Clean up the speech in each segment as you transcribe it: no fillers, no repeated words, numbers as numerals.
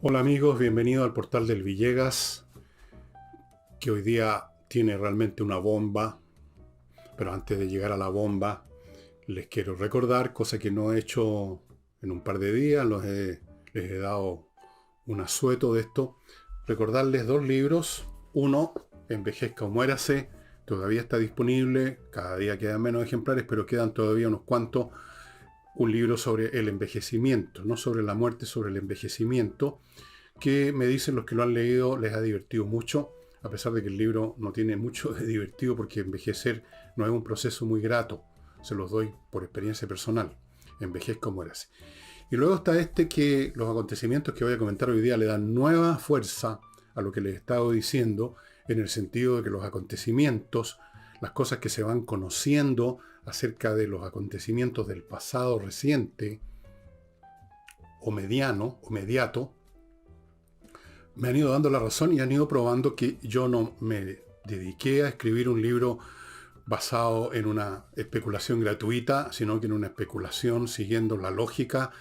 Hola amigos, bienvenidos al portal del Villegas, que hoy día tiene realmente una bomba, pero antes de llegar a la bomba les quiero recordar, cosa que no he hecho en un par de días, les he dado un asueto de esto, recordarles dos libros. Uno, Envejezca o Muérase, todavía está disponible, cada día quedan menos ejemplares, pero quedan todavía unos cuantos. Un libro sobre el envejecimiento, no sobre la muerte, sobre el envejecimiento, que me dicen los que lo han leído les ha divertido mucho, a pesar de que el libro no tiene mucho de divertido porque envejecer no es un proceso muy grato. Se los doy por experiencia personal. Envejezca o muérase. Y luego está este, que los acontecimientos que voy a comentar hoy día le dan nueva fuerza a lo que les he estado diciendo, en el sentido de que los acontecimientos, las cosas que se van conociendo acerca de los acontecimientos del pasado reciente o mediano o mediato, me han ido dando la razón y han ido probando que yo no me dediqué a escribir un libro basado en una especulación gratuita, sino que en una especulación siguiendo la lógica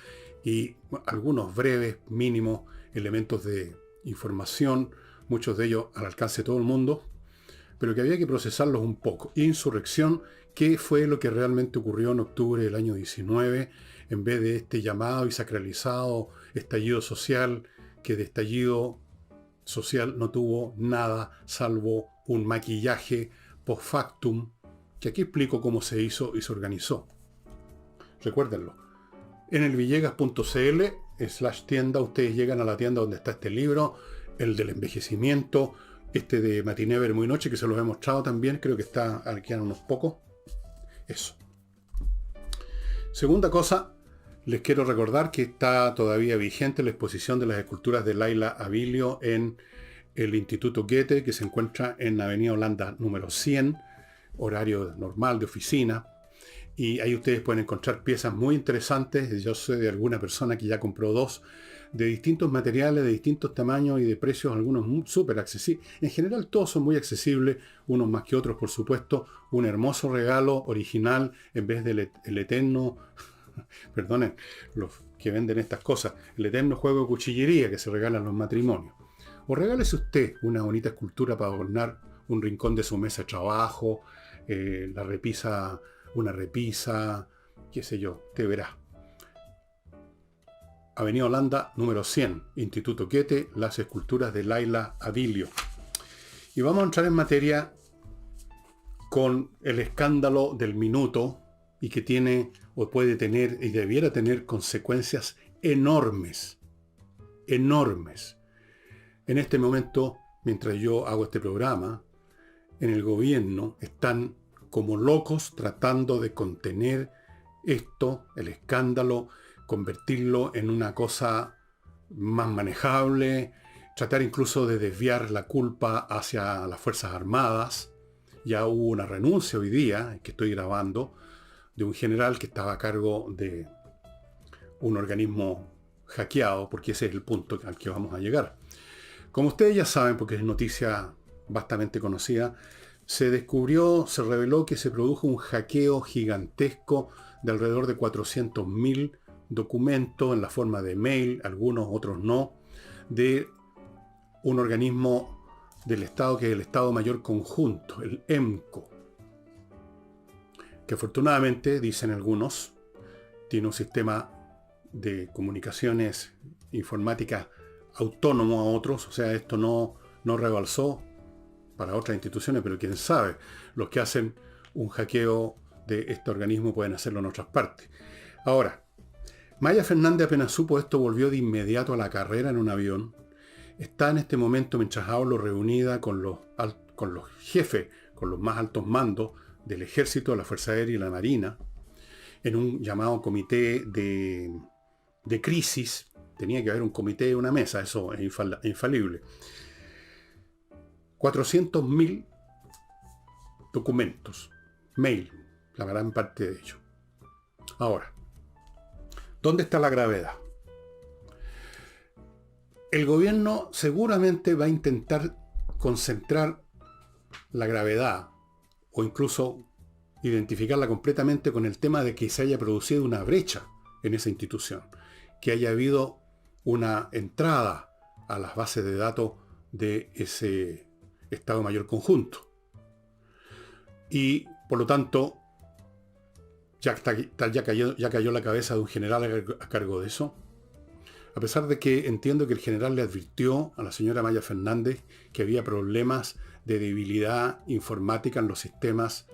y algunos breves, mínimos elementos de información, muchos de ellos al alcance de todo el mundo, pero que había que procesarlos un poco. Insurrección, ¿qué fue lo que realmente ocurrió en octubre del año 19, en vez de este llamado y sacralizado estallido social, que de estallido social no tuvo nada salvo un maquillaje post factum, que aquí explico cómo se hizo y se organizó. Recuérdenlo. En el villegas.cl/tienda ustedes llegan a la tienda donde está este libro, el del envejecimiento, este de Matiné, Vermú y Noche, que se los he mostrado también, creo que está, aquí quedan unos pocos. Eso. Segunda cosa, les quiero recordar que está todavía vigente la exposición de las esculturas de Laila Abilio en el Instituto Goethe, que se encuentra en Avenida Holanda número 100, horario normal de oficina. Y ahí ustedes pueden encontrar piezas muy interesantes. Yo sé de alguna persona que ya compró dos, de distintos materiales, de distintos tamaños y de precios, algunos súper accesibles. En general todos son muy accesibles, unos más que otros, por supuesto. Un hermoso regalo original en vez del el eterno, perdonen, los que venden estas cosas, el eterno juego de cuchillería que se regala en los matrimonios. O regálese usted una bonita escultura para adornar un rincón de su mesa de trabajo, la repisa, una repisa, qué sé yo, te verá. Avenida Holanda, número 100, Instituto Goethe, las esculturas de Laila Abilio. Y vamos a entrar en materia con el escándalo del minuto y que tiene o puede tener y debiera tener consecuencias enormes, enormes. En este momento, mientras yo hago este programa, en el gobierno están como locos tratando de contener esto, el escándalo, convertirlo en una cosa más manejable, tratar incluso de desviar la culpa hacia las Fuerzas Armadas. Ya hubo una renuncia hoy día, que estoy grabando, de un general que estaba a cargo de un organismo hackeado, porque ese es el punto al que vamos a llegar. Como ustedes ya saben, porque es noticia bastante conocida, se reveló que se produjo un hackeo gigantesco de alrededor de 400.000 documentos en la forma de mail, algunos, otros no, de un organismo del Estado que es el Estado Mayor Conjunto, el EMCO, que afortunadamente, dicen algunos, tiene un sistema de comunicaciones informáticas autónomo a otros, o sea, esto no rebalsó para otras instituciones, pero quién sabe, los que hacen un hackeo de este organismo pueden hacerlo en otras partes. Ahora, Maya Fernández, apenas supo esto, volvió de inmediato a la carrera en un avión. Está en este momento, mientras hablo, reunida con los jefes, con los más altos mandos del Ejército, de la Fuerza Aérea y la Marina, en un llamado comité de crisis. Tenía que haber un comité y una mesa, eso es infalible. 400.000 documentos, mail, la gran parte de ellos. Ahora, ¿dónde está la gravedad? El gobierno seguramente va a intentar concentrar la gravedad o incluso identificarla completamente con el tema de que se haya producido una brecha en esa institución, que haya habido una entrada a las bases de datos de ese Estado Mayor Conjunto. Y por lo tanto, ya cayó la cabeza de un general a cargo de eso. A pesar de que entiendo que el general le advirtió a la señora Maya Fernández que había problemas de debilidad informática en los sistemas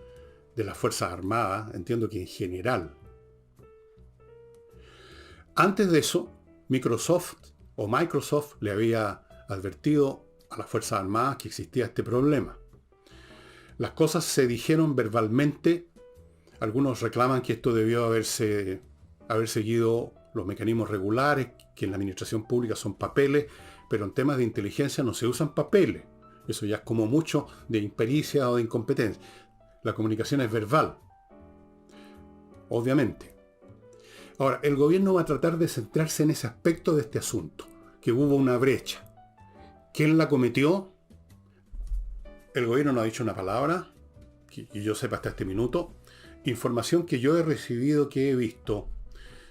de las Fuerzas Armadas, entiendo que en general. Antes de eso, Microsoft le había advertido a las Fuerzas Armadas que existía este problema. Las cosas se dijeron verbalmente. Algunos reclaman que esto debió haber seguido los mecanismos regulares, que en la administración pública son papeles, pero en temas de inteligencia no se usan papeles. Eso ya es como mucho de impericia o de incompetencia. La comunicación es verbal, obviamente. Ahora, el gobierno va a tratar de centrarse en ese aspecto de este asunto, que hubo una brecha. ¿Quién la cometió? El gobierno no ha dicho una palabra, que yo sepa hasta este minuto. Información que yo he recibido, que he visto,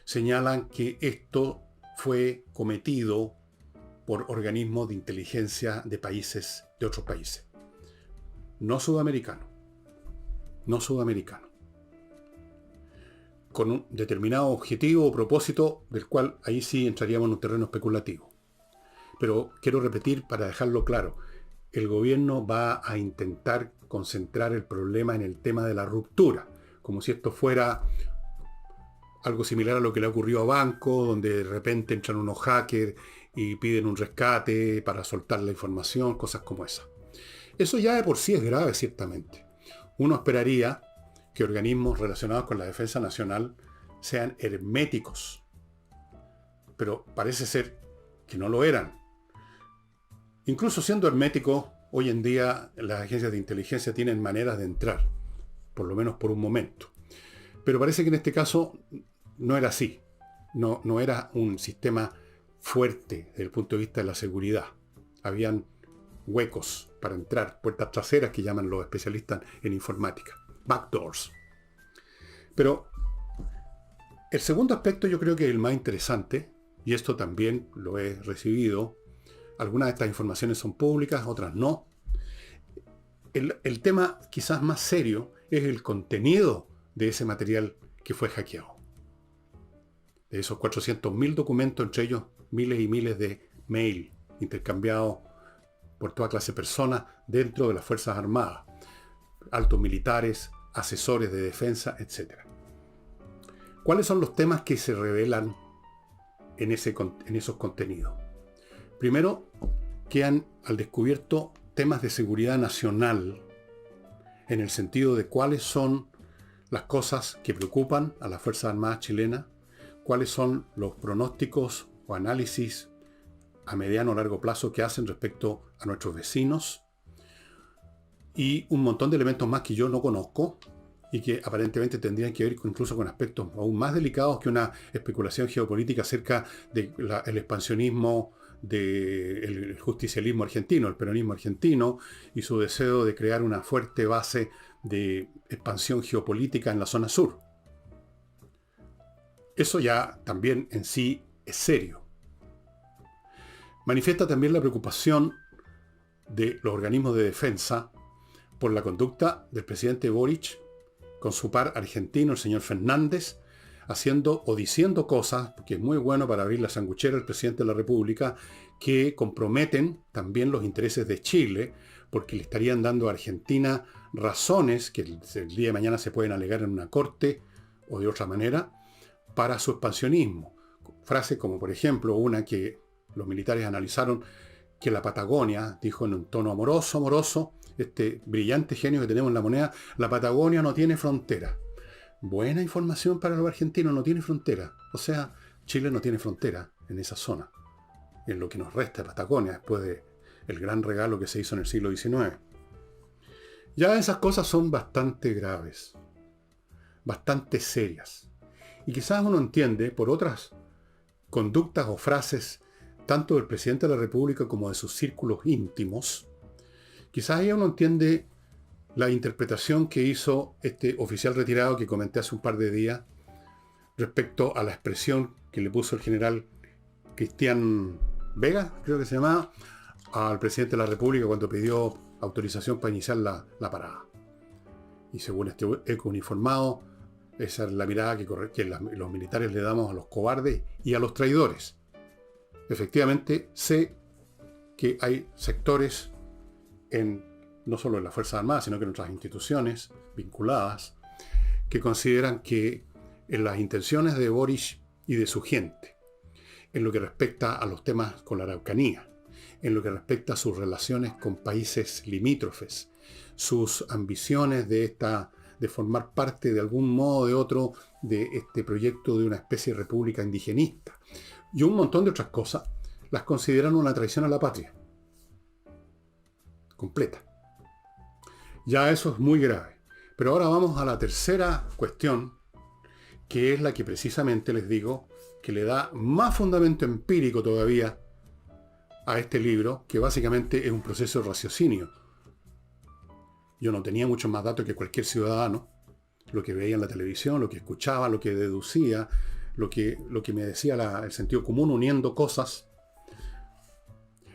señalan que esto fue cometido por organismos de inteligencia de otros países. No sudamericanos. Con un determinado objetivo o propósito, del cual ahí sí entraríamos en un terreno especulativo. Pero quiero repetir para dejarlo claro, el gobierno va a intentar concentrar el problema en el tema de la ruptura, como si esto fuera algo similar a lo que le ocurrió a Banco, donde de repente entran unos hackers y piden un rescate para soltar la información, cosas como esa. Eso ya de por sí es grave, ciertamente. Uno esperaría que organismos relacionados con la defensa nacional sean herméticos, pero parece ser que no lo eran. Incluso siendo herméticos, hoy en día las agencias de inteligencia tienen maneras de entrar, por lo menos por un momento. Pero parece que en este caso no era así. No era un sistema fuerte desde el punto de vista de la seguridad. Habían huecos para entrar, puertas traseras que llaman los especialistas en informática, backdoors. Pero el segundo aspecto yo creo que es el más interesante, y esto también lo he recibido. Algunas de estas informaciones son públicas, otras no. El tema quizás más serio es el contenido de ese material que fue hackeado. De esos 400.000 documentos, entre ellos miles y miles de mail intercambiados por toda clase de personas dentro de las Fuerzas Armadas, altos militares, asesores de defensa, etc. ¿Cuáles son los temas que se revelan en esos contenidos? Primero, quedan al descubierto temas de seguridad nacional, en el sentido de cuáles son las cosas que preocupan a las Fuerzas Armadas chilenas, cuáles son los pronósticos o análisis a mediano o largo plazo que hacen respecto a nuestros vecinos, y un montón de elementos más que yo no conozco y que aparentemente tendrían que ver incluso con aspectos aún más delicados que una especulación geopolítica acerca del expansionismo del justicialismo argentino, el peronismo argentino, y su deseo de crear una fuerte base de expansión geopolítica en la zona sur. Eso ya también en sí es serio. Manifiesta también la preocupación de los organismos de defensa por la conducta del presidente Boric con su par argentino, el señor Fernández, haciendo o diciendo cosas, que es muy bueno para abrir la sanguchera al presidente de la República, que comprometen también los intereses de Chile, porque le estarían dando a Argentina razones que el día de mañana se pueden alegar en una corte o de otra manera para su expansionismo. Frases como, por ejemplo, una que los militares analizaron, que la Patagonia, dijo en un tono amoroso, este brillante genio que tenemos en la moneda, la Patagonia no tiene frontera. Buena información para los argentinos, no tiene frontera. O sea, Chile no tiene frontera en esa zona, en lo que nos resta de Patagonia, después del gran regalo que se hizo en el siglo XIX. Ya esas cosas son bastante graves, bastante serias. Y quizás uno entiende por otras conductas o frases, tanto del presidente de la República como de sus círculos íntimos, quizás ya uno entiende la interpretación que hizo este oficial retirado que comenté hace un par de días respecto a la expresión que le puso el general Cristian Vega, creo que se llamaba, al presidente de la República cuando pidió autorización para iniciar la parada. Y según este eco uniformado, esa es la mirada que los militares le damos a los cobardes y a los traidores. Efectivamente, sé que hay sectores, no solo en las Fuerzas Armadas, sino que en otras instituciones vinculadas, que consideran que en las intenciones de Boric y de su gente, en lo que respecta a los temas con la Araucanía, en lo que respecta a sus relaciones con países limítrofes, sus ambiciones de formar parte de algún modo o de otro de este proyecto de una especie de república indigenista, y un montón de otras cosas, las consideran una traición a la patria. Completa. Ya eso es muy grave. Pero ahora vamos a la tercera cuestión, que es la que precisamente les digo que le da más fundamento empírico todavía a este libro, que básicamente es un proceso de raciocinio. Yo no tenía muchos más datos que cualquier ciudadano, lo que veía en la televisión, lo que escuchaba, lo que deducía, lo que me decía el sentido común uniendo cosas.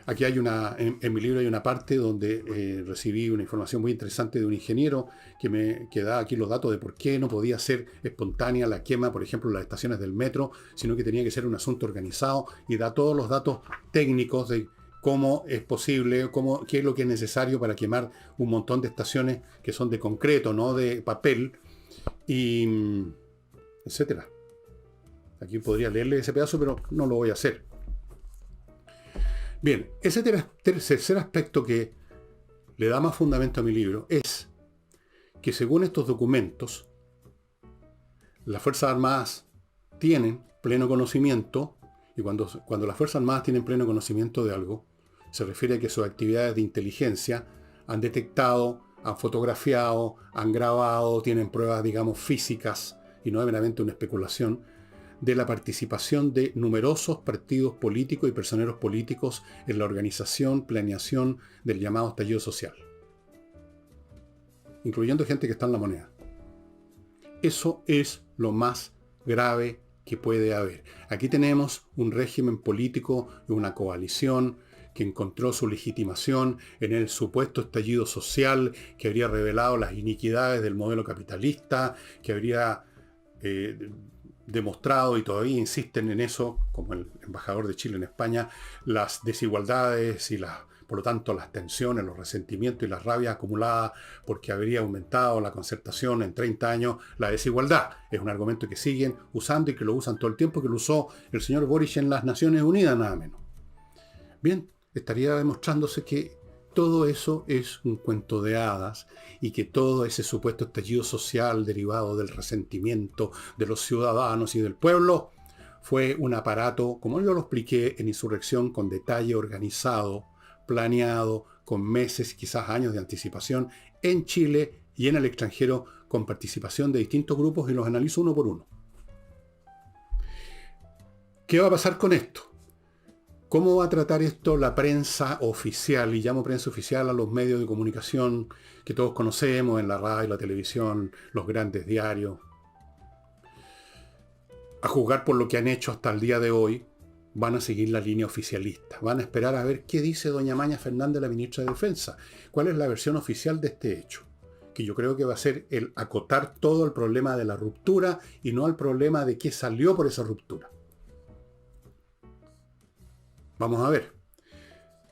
Aquí hay en mi libro hay una parte donde recibí una información muy interesante de un ingeniero que da aquí los datos de por qué no podía ser espontánea la quema, por ejemplo, en las estaciones del metro, sino que tenía que ser un asunto organizado, y da todos los datos técnicos de cómo es posible, qué es lo que es necesario para quemar un montón de estaciones que son de concreto, no de papel, y etcétera. Aquí podría leerle ese pedazo, pero no lo voy a hacer. Bien, ese tercer aspecto que le da más fundamento a mi libro es que según estos documentos, las Fuerzas Armadas tienen pleno conocimiento, y cuando las Fuerzas Armadas tienen pleno conocimiento de algo, se refiere a que sus actividades de inteligencia han detectado, han fotografiado, han grabado, tienen pruebas, digamos, físicas, y no es meramente una especulación, de la participación de numerosos partidos políticos y personeros políticos en la organización, planeación del llamado estallido social, incluyendo gente que está en la moneda. Eso es lo más grave que puede haber. Aquí tenemos un régimen político y una coalición que encontró su legitimación en el supuesto estallido social que habría revelado las iniquidades del modelo capitalista, que habría demostrado, y todavía insisten en eso, como el embajador de Chile en España, las desigualdades y por lo tanto las tensiones, los resentimientos y las rabias acumuladas porque habría aumentado la concertación en 30 años, la desigualdad. Es un argumento que siguen usando y que lo usan todo el tiempo, que lo usó el señor Boric en las Naciones Unidas, nada menos. Bien, estaría demostrándose que todo eso es un cuento de hadas, y que todo ese supuesto estallido social derivado del resentimiento de los ciudadanos y del pueblo fue un aparato, como yo lo expliqué en Insurrección, con detalle organizado, planeado, con meses, quizás años de anticipación, en Chile y en el extranjero, con participación de distintos grupos, y los analizo uno por uno. ¿Qué va a pasar con esto? ¿Cómo va a tratar esto la prensa oficial? Y llamo prensa oficial a los medios de comunicación que todos conocemos, en la radio, la televisión, los grandes diarios. A juzgar por lo que han hecho hasta el día de hoy, van a seguir la línea oficialista. Van a esperar a ver qué dice doña Maña Fernández, la ministra de Defensa. ¿Cuál es la versión oficial de este hecho? Que yo creo que va a ser el acotar todo el problema de la ruptura y no al problema de qué salió por esa ruptura. Vamos a ver.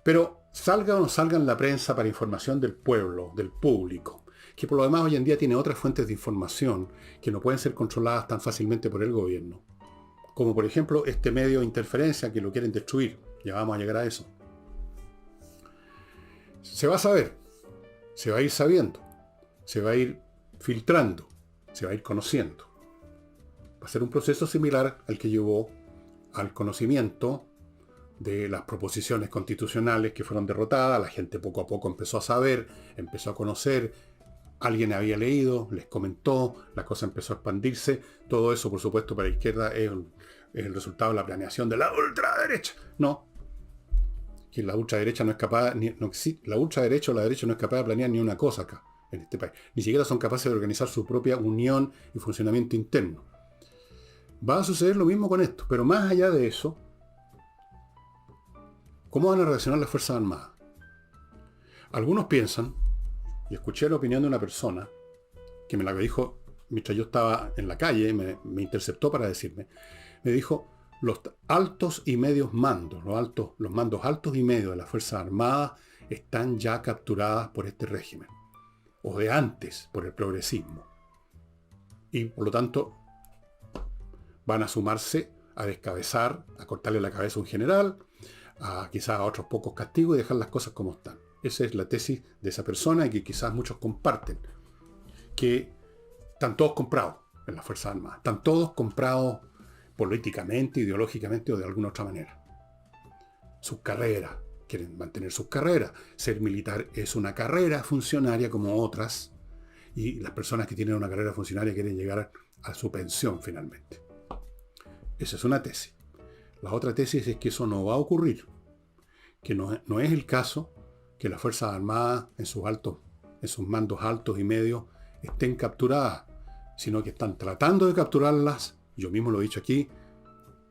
Pero salga o no salga en la prensa para información del pueblo, del público, que por lo demás hoy en día tiene otras fuentes de información que no pueden ser controladas tan fácilmente por el gobierno, como por ejemplo este medio de interferencia que lo quieren destruir. Ya vamos a llegar a eso. Se va a saber, se va a ir sabiendo, se va a ir filtrando, se va a ir conociendo. Va a ser un proceso similar al que llevó al conocimiento de las proposiciones constitucionales que fueron derrotadas. La gente poco a poco empezó a saber, empezó a conocer, alguien había leído, les comentó, la cosa empezó a expandirse. Todo eso, por supuesto, para la izquierda es el resultado de la planeación de la ultraderecha. No, que la ultraderecha no es capaz, la ultraderecha o la derecha no es capaz de planear ni una cosa acá, en este país. Ni siquiera son capaces de organizar su propia unión y funcionamiento interno. Va a suceder lo mismo con esto, pero más allá de eso, ¿Cómo van a reaccionar las Fuerzas Armadas? Algunos piensan, y escuché la opinión de una persona, que me la dijo mientras yo estaba en la calle, me interceptó para decirme, me dijo, los altos y medios mandos, los mandos altos y medios de las Fuerzas Armadas están ya capturadas por este régimen, o de antes, por el progresismo. Y por lo tanto, van a sumarse a descabezar, a cortarle la cabeza a un general, a quizás a otros pocos castigos y dejar las cosas como están. Esa es la tesis de esa persona y que quizás muchos comparten. Que están todos comprados en las Fuerzas Armadas. Están todos comprados políticamente, ideológicamente o de alguna otra manera. Sus carreras. Quieren mantener sus carreras. Ser militar es una carrera funcionaria como otras. Y las personas que tienen una carrera funcionaria quieren llegar a su pensión finalmente. Esa es una tesis. La otra tesis es que eso no va a ocurrir. Que no es el caso que las Fuerzas Armadas en sus mandos altos y medios estén capturadas, sino que están tratando de capturarlas, yo mismo lo he dicho aquí,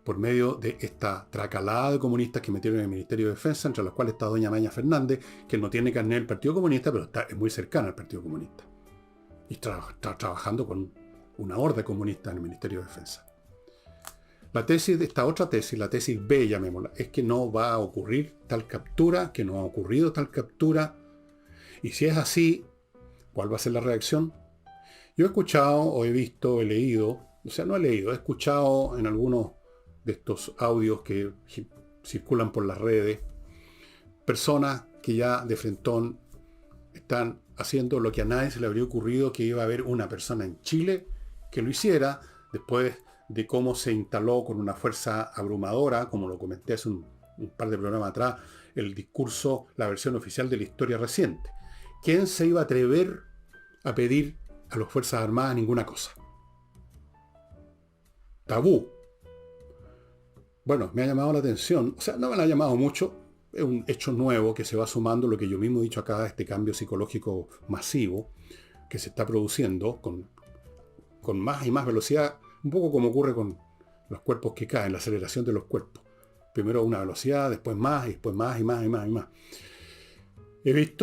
por medio de esta tracalada de comunistas que metieron en el Ministerio de Defensa, entre los cuales está doña Maña Fernández, que no tiene carnet del Partido Comunista, pero es muy cercana al Partido Comunista. Y está trabajando con una horda comunista en el Ministerio de Defensa. La tesis de esta otra tesis, la tesis B, llamémosla, es que no va a ocurrir tal captura, que no ha ocurrido tal captura. Y si es así, ¿cuál va a ser la reacción? Yo he escuchado, o he visto, he leído, o sea, no he leído, he escuchado en algunos de estos audios que circulan por las redes, personas que ya de frentón están haciendo lo que a nadie se le habría ocurrido, que iba a haber una persona en Chile que lo hiciera después de cómo se instaló con una fuerza abrumadora, como lo comenté hace un par de programas atrás, el discurso, la versión oficial de la historia reciente. ¿Quién se iba a atrever a pedir a las Fuerzas Armadas ninguna cosa? Tabú. Bueno, me ha llamado la atención, o sea, no me la ha llamado mucho, es un hecho nuevo que se va sumando, lo que yo mismo he dicho acá, este cambio psicológico masivo que se está produciendo con más y más velocidad, un poco como ocurre con los cuerpos que caen, la aceleración de los cuerpos. Primero una velocidad, después más, y después más, y más, y más, y más. He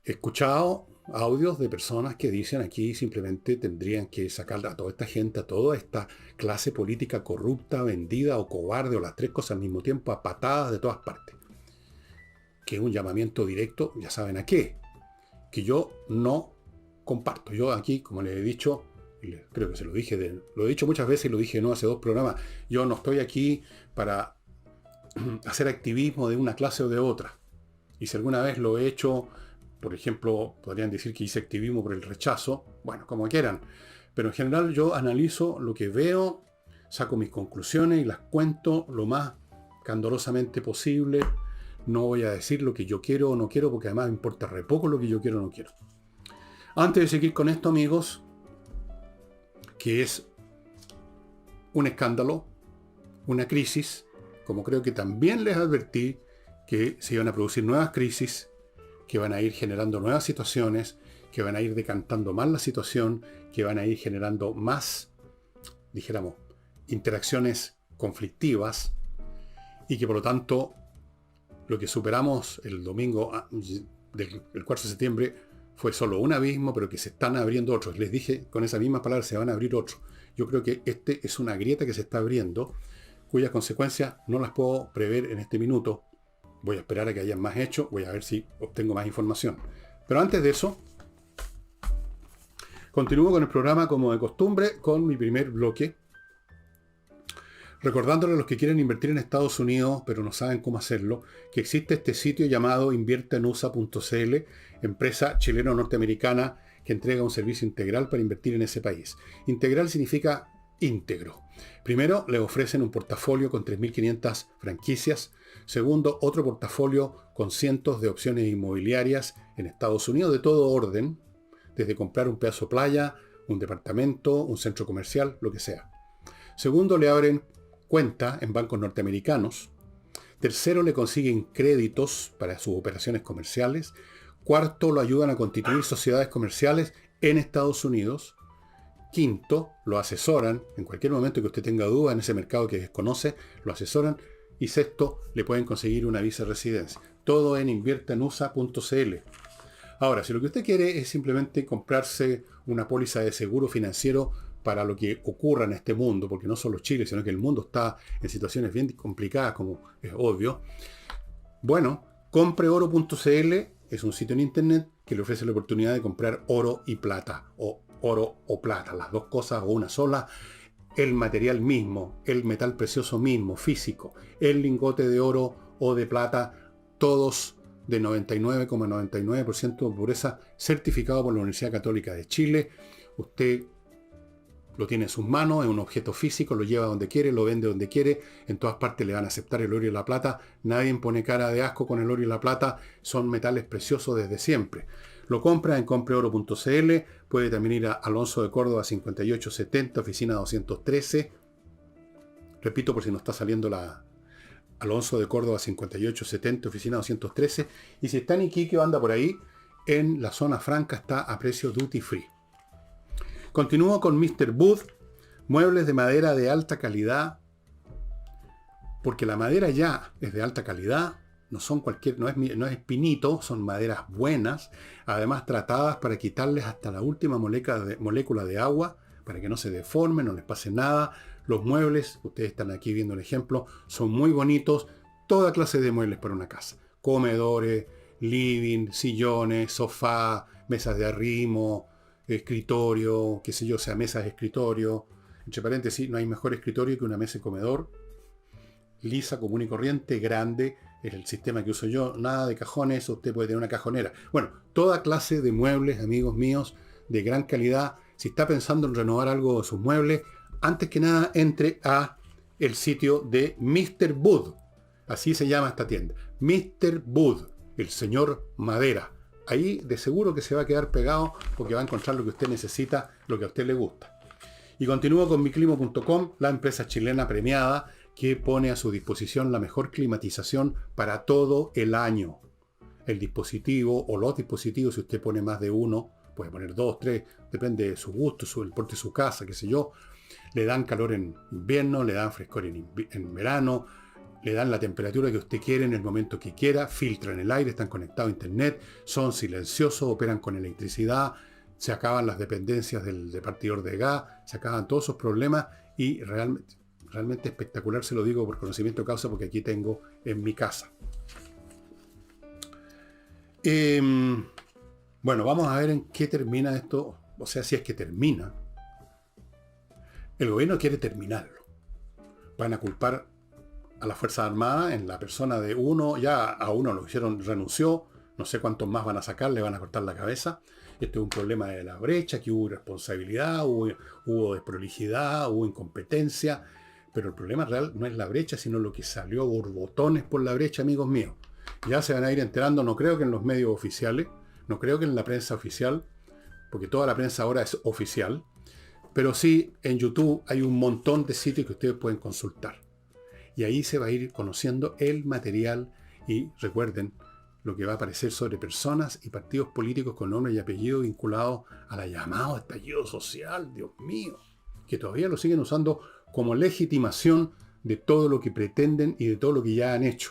escuchado audios de personas que dicen aquí simplemente tendrían que sacar a toda esta gente, a toda esta clase política corrupta, vendida o cobarde, o las tres cosas al mismo tiempo, a patadas de todas partes. Que es un llamamiento directo, ya saben a qué, que yo no comparto. Yo aquí, como les he dicho, creo que se lo dije, lo he dicho muchas veces y lo dije no hace 2 programas, yo no estoy aquí para hacer activismo de una clase o de otra. Y si alguna vez lo he hecho, por ejemplo, podrían decir que hice activismo por el rechazo, bueno, como quieran. Pero en general yo analizo lo que veo, saco mis conclusiones y las cuento lo más candorosamente posible. No voy a decir lo que yo quiero o no quiero, porque además me importa re poco lo que yo quiero o no quiero. Antes de seguir con esto, amigos, que es un escándalo, una crisis, como creo que también les advertí que se iban a producir nuevas crisis, que van a ir generando nuevas situaciones, que van a ir decantando más la situación, que van a ir generando más, dijéramos, interacciones conflictivas, y que por lo tanto lo que superamos el domingo del 4 de septiembre fue solo un abismo, pero que se están abriendo otros. Les dije con esas mismas palabras, se van a abrir otros. Yo creo que este es una grieta que se está abriendo, cuyas consecuencias no las puedo prever en este minuto. Voy a esperar a que hayan más hechos, voy a ver si obtengo más información. Pero antes de eso, continúo con el programa como de costumbre, con mi primer bloque, recordándole a los que quieren invertir en Estados Unidos, pero no saben cómo hacerlo, que existe este sitio llamado inviertenusa.cl, empresa chileno-norteamericana que entrega un servicio integral para invertir en ese país. Integral significa íntegro. Primero, le ofrecen un portafolio con 3.500 franquicias. Segundo, otro portafolio con cientos de opciones inmobiliarias en Estados Unidos de todo orden, desde comprar un pedazo de playa, un departamento, un centro comercial, lo que sea. Segundo, le abren cuenta en bancos norteamericanos. Tercero, le consiguen créditos para sus operaciones comerciales. Cuarto, lo ayudan a constituir sociedades comerciales en Estados Unidos. Quinto, lo asesoran en cualquier momento que usted tenga duda en ese mercado que desconoce, lo asesoran. Y sexto, le pueden conseguir una viceresidencia. Todo en inviertanusa.cl. Ahora, si lo que usted quiere es simplemente comprarse una póliza de seguro financiero para lo que ocurra en este mundo, porque no solo Chile, sino que el mundo está en situaciones bien complicadas, como es obvio, bueno, compreoro.cl es un sitio en internet que le ofrece la oportunidad de comprar oro y plata, o oro o plata, las dos cosas o una sola, el material mismo, el metal precioso mismo, físico, el lingote de oro o de plata, todos de 99,99% de pureza, certificado por la Universidad Católica de Chile. Usted lo tiene en sus manos, es un objeto físico, lo lleva donde quiere, lo vende donde quiere, en todas partes le van a aceptar el oro y la plata, nadie pone cara de asco con el oro y la plata, son metales preciosos desde siempre. Lo compra en compreoro.cl, puede también ir a Alonso de Córdoba 5870, oficina 213. Repito por si no está saliendo la Alonso de Córdoba 5870, oficina 213. Y si está en Iquique o anda por ahí, en la zona franca está a precio duty free. Continúo con Mr. Wood, muebles de madera de alta calidad, porque la madera ya es de alta calidad. No es pinito, son maderas buenas, además tratadas para quitarles hasta la última molécula de agua, para que no se deformen, no les pase nada. Los muebles, ustedes están aquí viendo el ejemplo, son muy bonitos, toda clase de muebles para una casa. Comedores, living, sillones, sofá, mesas de arrimo, escritorio, qué sé yo, mesas de escritorio. Entre paréntesis, no hay mejor escritorio que una mesa de comedor, lisa, común y corriente, grande. Es el sistema que uso yo, nada de cajones, usted puede tener una cajonera. Bueno, toda clase de muebles, amigos míos, de gran calidad. Si está pensando en renovar algo de sus muebles, antes que nada entre a el sitio de Mr. Wood. Así se llama esta tienda. Mr. Wood, el señor madera. Ahí de seguro que se va a quedar pegado porque va a encontrar lo que usted necesita, lo que a usted le gusta. Y continúo con miclimo.com, la empresa chilena premiada que pone a su disposición la mejor climatización para todo el año. El dispositivo o los dispositivos, si usted pone más de uno, puede poner 2, 3, depende de su gusto, el porte de su casa, qué sé yo, le dan calor en invierno, le dan frescor en verano, le dan la temperatura que usted quiere en el momento que quiera, filtran el aire, están conectados a internet, son silenciosos, operan con electricidad, se acaban las dependencias del repartidor de gas, se acaban todos esos problemas y realmente espectacular, se lo digo por conocimiento de causa porque aquí tengo en mi casa. Bueno, vamos a ver en qué termina esto, o sea, si es que termina. El gobierno quiere terminarlo. Van a culpar a las Fuerzas Armadas en la persona de uno, ya a uno lo hicieron, renunció, no sé cuántos más van a sacar, le van a cortar la cabeza. Este es un problema de la brecha, que hubo irresponsabilidad, hubo desprolijidad, hubo incompetencia, pero el problema real no es la brecha, sino lo que salió a borbotones por la brecha, amigos míos. Ya se van a ir enterando, no creo que en los medios oficiales, no creo que en la prensa oficial, porque toda la prensa ahora es oficial, pero sí en YouTube hay un montón de sitios que ustedes pueden consultar. Y ahí se va a ir conociendo el material y recuerden lo que va a aparecer sobre personas y partidos políticos con nombre y apellido vinculados a la llamada estallido social, Dios mío, que todavía lo siguen usando como legitimación de todo lo que pretenden y de todo lo que ya han hecho.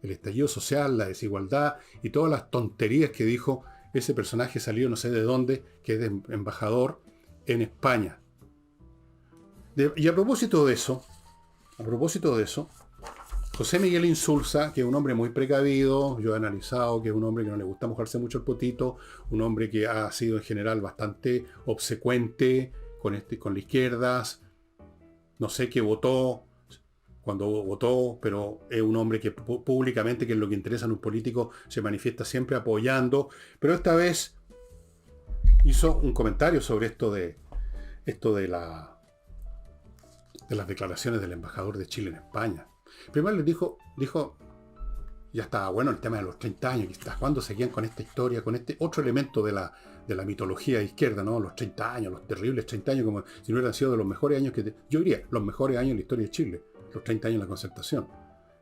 El estallido social, la desigualdad y todas las tonterías que dijo ese personaje salido no sé de dónde, que es de embajador en España. Y a propósito de eso, José Miguel Insulza, que es un hombre muy precavido, yo he analizado que es un hombre que no le gusta mojarse mucho el potito, un hombre que ha sido en general bastante obsecuente con la izquierda, no sé qué votó, cuando votó, pero es un hombre que públicamente, que es lo que interesa en un político, se manifiesta siempre apoyando, pero esta vez hizo un comentario sobre esto de las declaraciones del embajador de Chile en España. Primero les dijo, ya estaba bueno el tema de los 30 años, que hasta cuándo seguían con esta historia, con este otro elemento de la mitología izquierda, ¿no? Los 30 años, los terribles 30 años, como si no hubieran sido de los mejores años yo diría, los mejores años en la historia de Chile, los 30 años de la Concertación.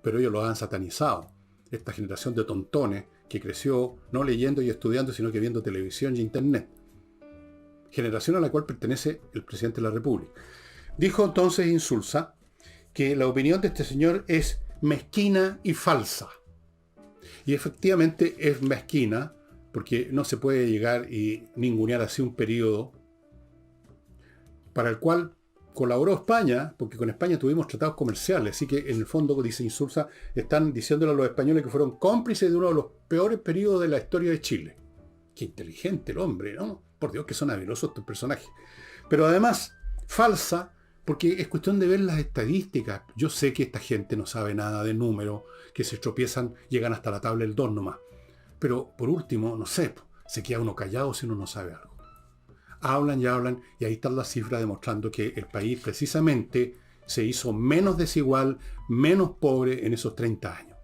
Pero ellos los han satanizado. Esta generación de tontones que creció no leyendo y estudiando, sino que viendo televisión y internet. Generación a la cual pertenece el presidente de la República. Dijo entonces Insulza que la opinión de este señor es mezquina y falsa. Y efectivamente es mezquina, porque no se puede llegar y ningunear así un periodo para el cual colaboró España, porque con España tuvimos tratados comerciales, así que en el fondo, dice Insulza, están diciéndole a los españoles que fueron cómplices de uno de los peores periodos de la historia de Chile. Qué inteligente el hombre, ¿no? Por Dios que son habilosos estos personajes. Pero además, falsa, porque es cuestión de ver las estadísticas. Yo sé que esta gente no sabe nada de números, que se tropiezan, llegan hasta la tabla del 2 nomás. Pero por último, no sé, se queda uno callado si uno no sabe algo. Hablan y ahí están las cifras demostrando que el país precisamente se hizo menos desigual, menos pobre en esos 30 años.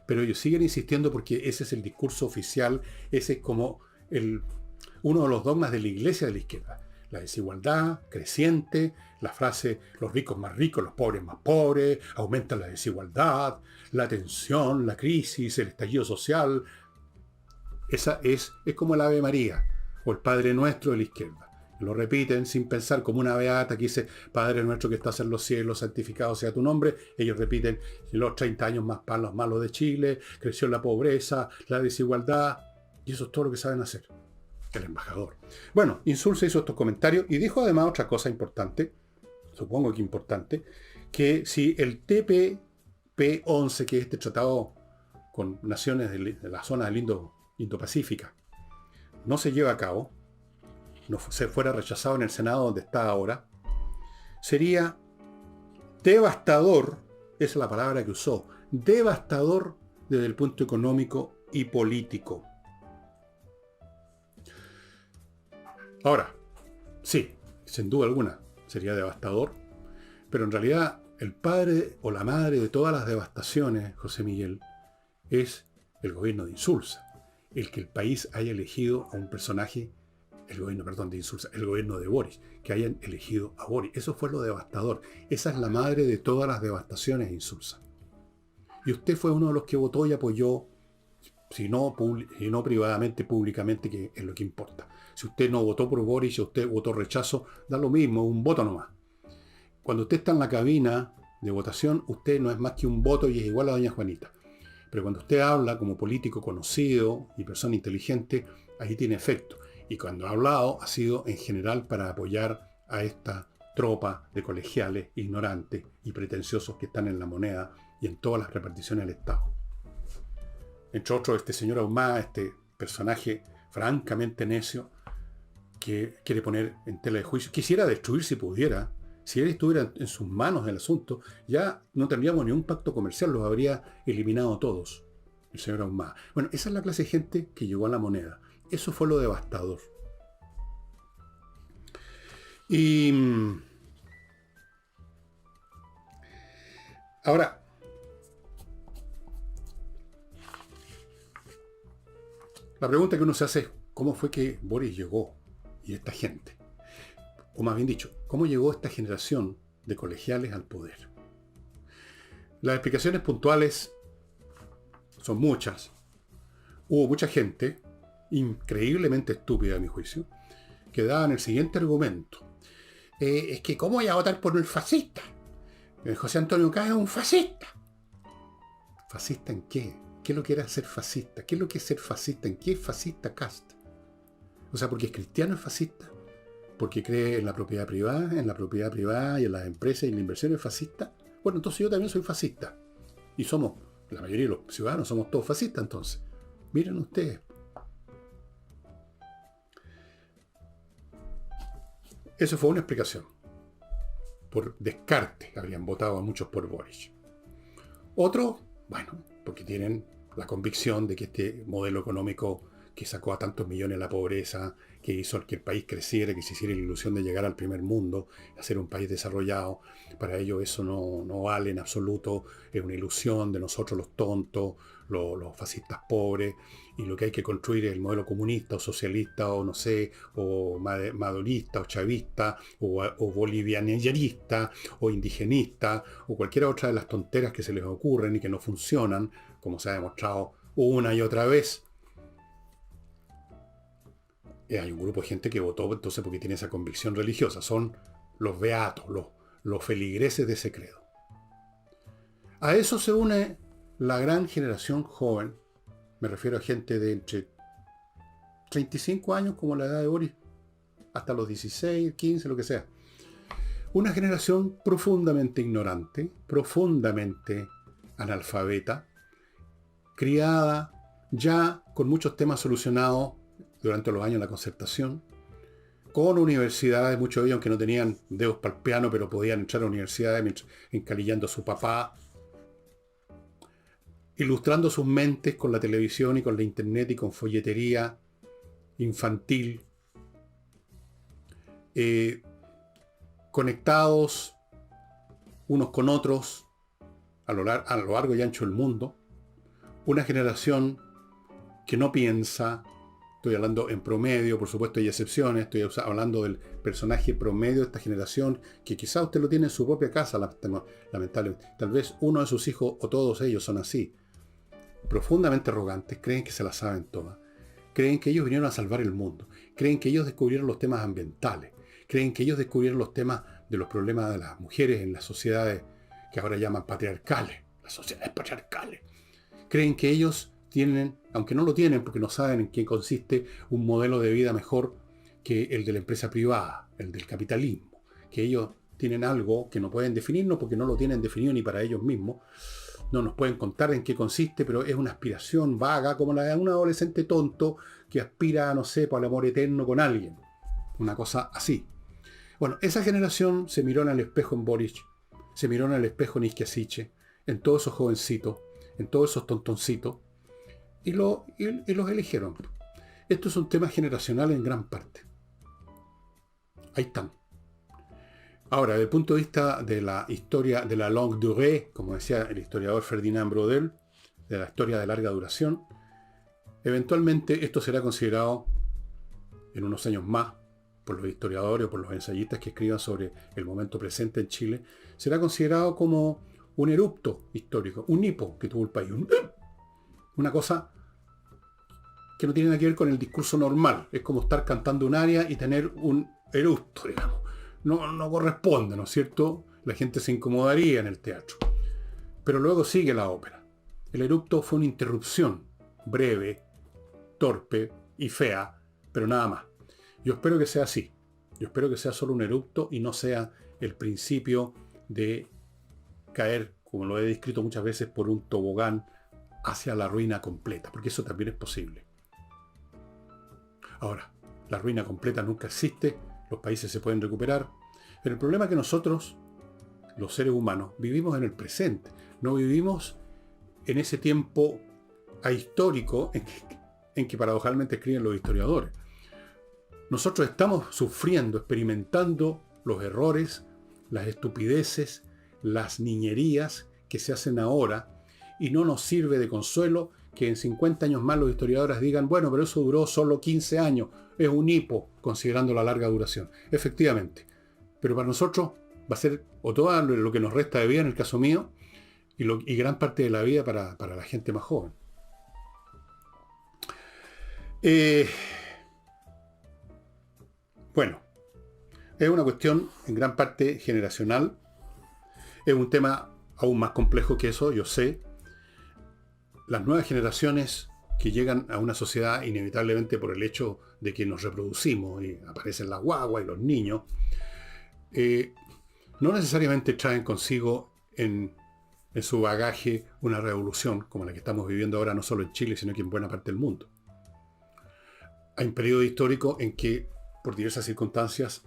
Pero ellos siguen insistiendo porque ese es el discurso oficial, ese es como uno de los dogmas de la iglesia de la izquierda. La desigualdad creciente, la frase los ricos más ricos, los pobres más pobres, aumenta la desigualdad, la tensión, la crisis, el estallido social. Esa es como el Ave María o el Padre Nuestro de la izquierda. Lo repiten sin pensar, como una beata que dice, Padre Nuestro que estás en los cielos, santificado sea tu nombre. Ellos repiten, los 30 años más palos malos de Chile, creció la pobreza, la desigualdad, y eso es todo lo que saben hacer. El embajador. Bueno, Insulza hizo estos comentarios y dijo además otra cosa importante, supongo que importante, que si el TPP-11, que es este tratado con naciones de la zona del Indo-Pacífica, no se lleva a cabo, no se fuera rechazado en el Senado donde está ahora, sería devastador, esa es la palabra que usó, devastador desde el punto económico y político. Ahora, sí, sin duda alguna, sería devastador, pero en realidad el padre o la madre de todas las devastaciones, José Miguel, es el gobierno de Insulza, el que el país haya elegido a un personaje, el gobierno de Boris, que hayan elegido a Boris. Eso fue lo devastador. Esa es la madre de todas las devastaciones, Insulza. Y usted fue uno de los que votó y apoyó, si no privadamente, públicamente, que es lo que importa. Si usted no votó por Boris, si usted votó rechazo, da lo mismo, un voto nomás. Cuando usted está en la cabina de votación, usted no es más que un voto y es igual a doña Juanita. Pero cuando usted habla como político conocido y persona inteligente, ahí tiene efecto. Y cuando ha hablado ha sido en general para apoyar a esta tropa de colegiales ignorantes y pretenciosos que están en la moneda y en todas las reparticiones del Estado. Entre otros, este señor Ahumada, este personaje francamente necio, que quiere poner en tela de juicio, quisiera destruir si pudiera. Si él estuviera en sus manos el asunto, ya no tendríamos ni un pacto comercial, los habría eliminado todos, el señor Ahumada. Bueno, esa es la clase de gente que llegó a la moneda. Eso fue lo devastador. Y ahora, la pregunta que uno se hace es, ¿cómo fue que Boris llegó? Y esta gente. O más bien dicho, ¿cómo llegó esta generación de colegiales al poder? Las explicaciones puntuales son muchas. Hubo mucha gente, increíblemente estúpida a mi juicio, que daban el siguiente argumento. Es que ¿cómo voy a votar por el fascista? José Antonio Caz es un fascista. ¿Fascista en qué? ¿Qué es lo que era ser fascista? ¿Qué es lo que es ser fascista? ¿En qué es fascista Cast? O sea, porque es cristiano es fascista, porque cree en la propiedad privada y en las empresas y en la inversión es fascista. Bueno, entonces yo también soy fascista. Y somos, la mayoría de los ciudadanos somos todos fascistas entonces. Miren ustedes. Eso fue una explicación. Por descarte habrían votado a muchos por Boris. Otros, bueno, porque tienen la convicción de que este modelo económico que sacó a tantos millones la pobreza, que hizo que el país creciera, que se hiciera la ilusión de llegar al primer mundo, a ser un país desarrollado, para ellos eso no vale en absoluto, es una ilusión de nosotros los tontos, los fascistas pobres, y lo que hay que construir es el modelo comunista o socialista o no sé, o madurista o chavista o bolivianista o indigenista o cualquier otra de las tonteras que se les ocurren y que no funcionan, como se ha demostrado una y otra vez. Hay un grupo de gente que votó entonces porque tiene esa convicción religiosa. Son los beatos, los feligreses de ese credo. A eso se une la gran generación joven, me refiero a gente de entre 35 años, como la edad de Boris, hasta los 16, 15, lo que sea. Una generación profundamente ignorante, profundamente analfabeta, criada ya con muchos temas solucionados durante los años de la concertación, con universidades, muchos de ellos que no tenían dedos para el piano, pero podían entrar a universidades encalillando a su papá, ilustrando sus mentes con la televisión y con la internet y con folletería infantil, conectados unos con otros a lo largo y ancho del mundo. Una generación que no piensa, estoy hablando en promedio, por supuesto hay excepciones, estoy hablando del personaje promedio de esta generación, que quizá usted lo tiene en su propia casa, lamentablemente. Tal vez uno de sus hijos o todos ellos son así, profundamente arrogantes, creen que se la saben todas, creen que ellos vinieron a salvar el mundo, creen que ellos descubrieron los temas ambientales, creen que ellos descubrieron los temas de los problemas de las mujeres en las sociedades que ahora llaman patriarcales, las sociedades patriarcales. Creen que ellos tienen, aunque no lo tienen porque no saben en qué consiste, un modelo de vida mejor que el de la empresa privada, el del capitalismo, que ellos tienen algo que no pueden definirnos porque no lo tienen definido ni para ellos mismos. No nos pueden contar en qué consiste, pero es una aspiración vaga, como la de un adolescente tonto que aspira, no sé, por el amor eterno con alguien. Una cosa así. Bueno, esa generación se miró en el espejo en Boric, se miró en el espejo en Izquiasiche, en todos esos jovencitos, en todos esos tontoncitos, y los eligieron. Esto es un tema generacional en gran parte. Ahí están. Ahora, desde el punto de vista de la historia de la longue durée, como decía el historiador Ferdinand Braudel, de la historia de larga duración, eventualmente esto será considerado en unos años más, por los historiadores o por los ensayistas que escriban sobre el momento presente en Chile, será considerado como un erupto histórico, un hipo que tuvo el país. Una cosa que no tiene nada que ver con el discurso normal. Es como estar cantando un aria y tener un eructo, digamos. No corresponde, ¿no es cierto? La gente se incomodaría en el teatro. Pero luego sigue la ópera. El eructo fue una interrupción, breve, torpe y fea, pero nada más. Yo espero que sea así. Yo espero que sea solo un eructo y no sea el principio de caer, como lo he descrito muchas veces, por un tobogán hacia la ruina completa, porque eso también es posible. Ahora, la ruina completa nunca existe, los países se pueden recuperar, pero el problema es que nosotros, los seres humanos, vivimos en el presente, no vivimos en ese tiempo ahistórico en que paradojalmente escriben los historiadores. Nosotros estamos sufriendo, experimentando los errores, las estupideces, las niñerías que se hacen ahora, y no nos sirve de consuelo que en 50 años más los historiadores digan, bueno, pero eso duró solo 15 años, es un hipo, considerando la larga duración. Efectivamente. Pero para nosotros va a ser o todo lo que nos resta de vida, en el caso mío, y gran parte de la vida para la gente más joven. Bueno, es una cuestión en gran parte generacional. Es un tema aún más complejo que eso, yo sé. Las nuevas generaciones que llegan a una sociedad inevitablemente por el hecho de que nos reproducimos y aparecen las guaguas y los niños, no necesariamente traen consigo en su bagaje una revolución como la que estamos viviendo ahora no solo en Chile, sino que en buena parte del mundo. Hay un periodo histórico en que, por diversas circunstancias,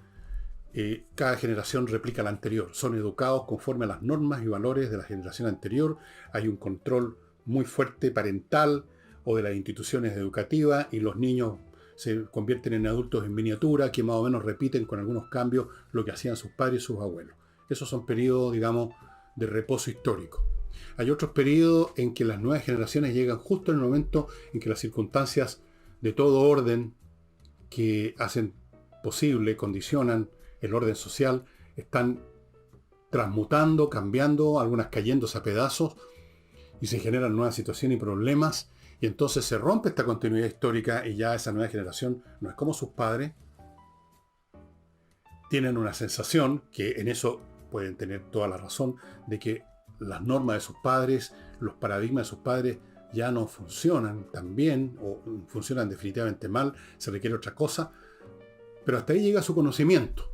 cada generación replica la anterior. Son educados conforme a las normas y valores de la generación anterior. Hay un control muy fuerte parental o de las instituciones educativas y los niños se convierten en adultos en miniatura que más o menos repiten con algunos cambios lo que hacían sus padres y sus abuelos. Esos son periodos, digamos, de reposo histórico. Hay otros periodos en que las nuevas generaciones llegan justo en el momento en que las circunstancias de todo orden que hacen posible, condicionan el orden social, están transmutando, cambiando, algunas cayéndose a pedazos, y se generan nuevas situaciones y problemas, y entonces se rompe esta continuidad histórica y ya esa nueva generación no es como sus padres. Tienen una sensación, que en eso pueden tener toda la razón, de que las normas de sus padres, los paradigmas de sus padres ya no funcionan tan bien o funcionan definitivamente mal, se requiere otra cosa, pero hasta ahí llega su conocimiento.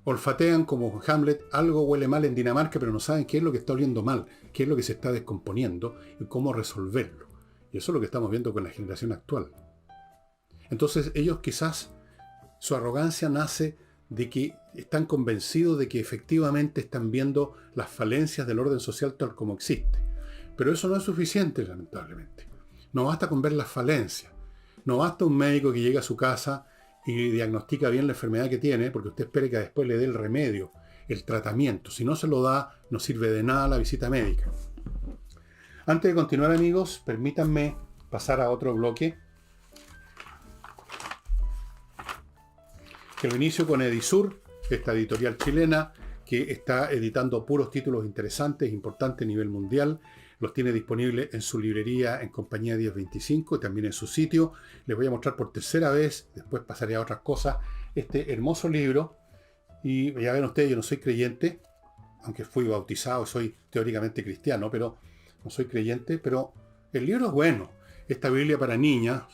Olfatean como Hamlet, algo huele mal en Dinamarca, pero no saben qué es lo que está oliendo mal, qué es lo que se está descomponiendo y cómo resolverlo. Y eso es lo que estamos viendo con la generación actual. Entonces ellos quizás, su arrogancia nace de que están convencidos de que efectivamente están viendo las falencias del orden social tal como existe. Pero eso no es suficiente, lamentablemente. No basta con ver las falencias. No basta un médico que llegue a su casa y diagnostica bien la enfermedad que tiene, porque usted espere que después le dé el remedio, el tratamiento. Si no se lo da, no sirve de nada la visita médica. Antes de continuar, amigos, permítanme pasar a otro bloque. Que lo inicio con Edisur, esta editorial chilena que está editando puros títulos interesantes, importantes a nivel mundial. Los tiene disponibles en su librería en Compañía 1025 y también en su sitio. Les voy a mostrar por tercera vez, después pasaré a otras cosas, este hermoso libro. Y ya ven ustedes, yo no soy creyente, aunque fui bautizado, soy teóricamente cristiano, pero no soy creyente, pero el libro es bueno. Esta Biblia para niños,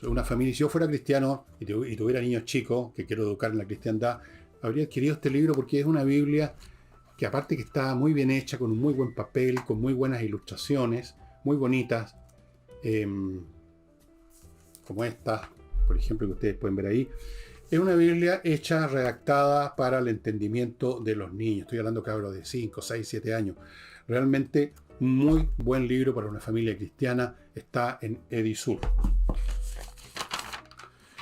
una familia, si yo fuera cristiano y tuviera niños chicos que quiero educar en la cristiandad, habría adquirido este libro porque es una Biblia que aparte que está muy bien hecha, con un muy buen papel, con muy buenas ilustraciones, muy bonitas, como esta, por ejemplo, que ustedes pueden ver ahí. Es una Biblia hecha, redactada para el entendimiento de los niños. Estoy hablando, cabros, de 5, 6, 7 años. Realmente muy buen libro para una familia cristiana. Está en Edisur.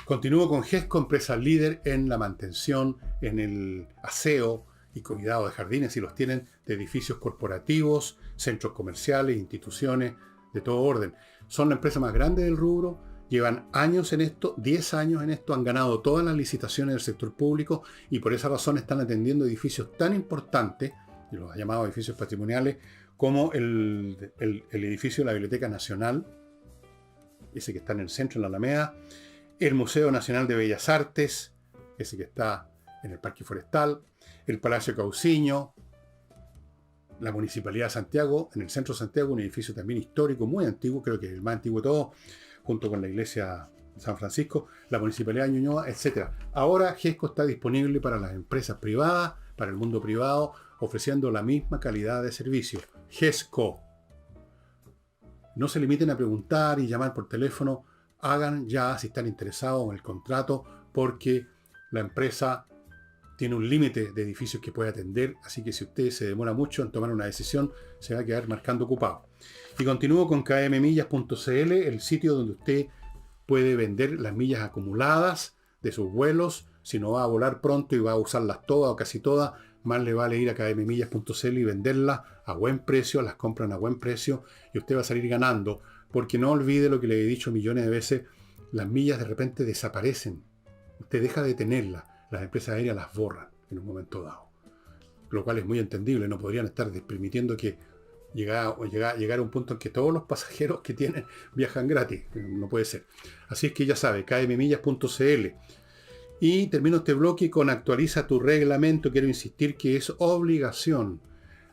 Continúo con GESCO, empresa líder en la mantención, en el aseo y cuidado de jardines, si los tienen, de edificios corporativos, centros comerciales, instituciones de todo orden. Son la empresa más grande del rubro, llevan años en esto, 10 años en esto, han ganado todas las licitaciones del sector público y por esa razón están atendiendo edificios tan importantes, y los llamados edificios patrimoniales, como el edificio de la Biblioteca Nacional, ese que está en el centro, en la Alameda, el Museo Nacional de Bellas Artes, ese que está en el Parque Forestal, el Palacio Cauciño, la Municipalidad de Santiago, en el centro de Santiago, un edificio también histórico, muy antiguo, creo que es el más antiguo de todos, junto con la iglesia de San Francisco, la Municipalidad de Ñuñoa, etc. Ahora GESCO está disponible para las empresas privadas, para el mundo privado, ofreciendo la misma calidad de servicio. GESCO. No se limiten a preguntar y llamar por teléfono, hagan ya si están interesados en el contrato, porque la empresa tiene un límite de edificios que puede atender, así que si usted se demora mucho en tomar una decisión, se va a quedar marcando ocupado. Y continúo con kmmillas.cl, el sitio donde usted puede vender las millas acumuladas de sus vuelos. Si no va a volar pronto y va a usarlas todas o casi todas, más le vale ir a kmmillas.cl y venderlas a buen precio, las compran a buen precio y usted va a salir ganando, porque no olvide lo que le he dicho millones de veces, las millas de repente desaparecen, usted deja de tenerlas, las empresas aéreas las borran en un momento dado, lo cual es muy entendible, no podrían estar permitiendo que llegar a un punto en que todos los pasajeros que tienen viajan gratis, no puede ser. Así es que ya sabe, kmmillas.cl. Y termino este bloque con actualiza tu reglamento. Quiero insistir que es obligación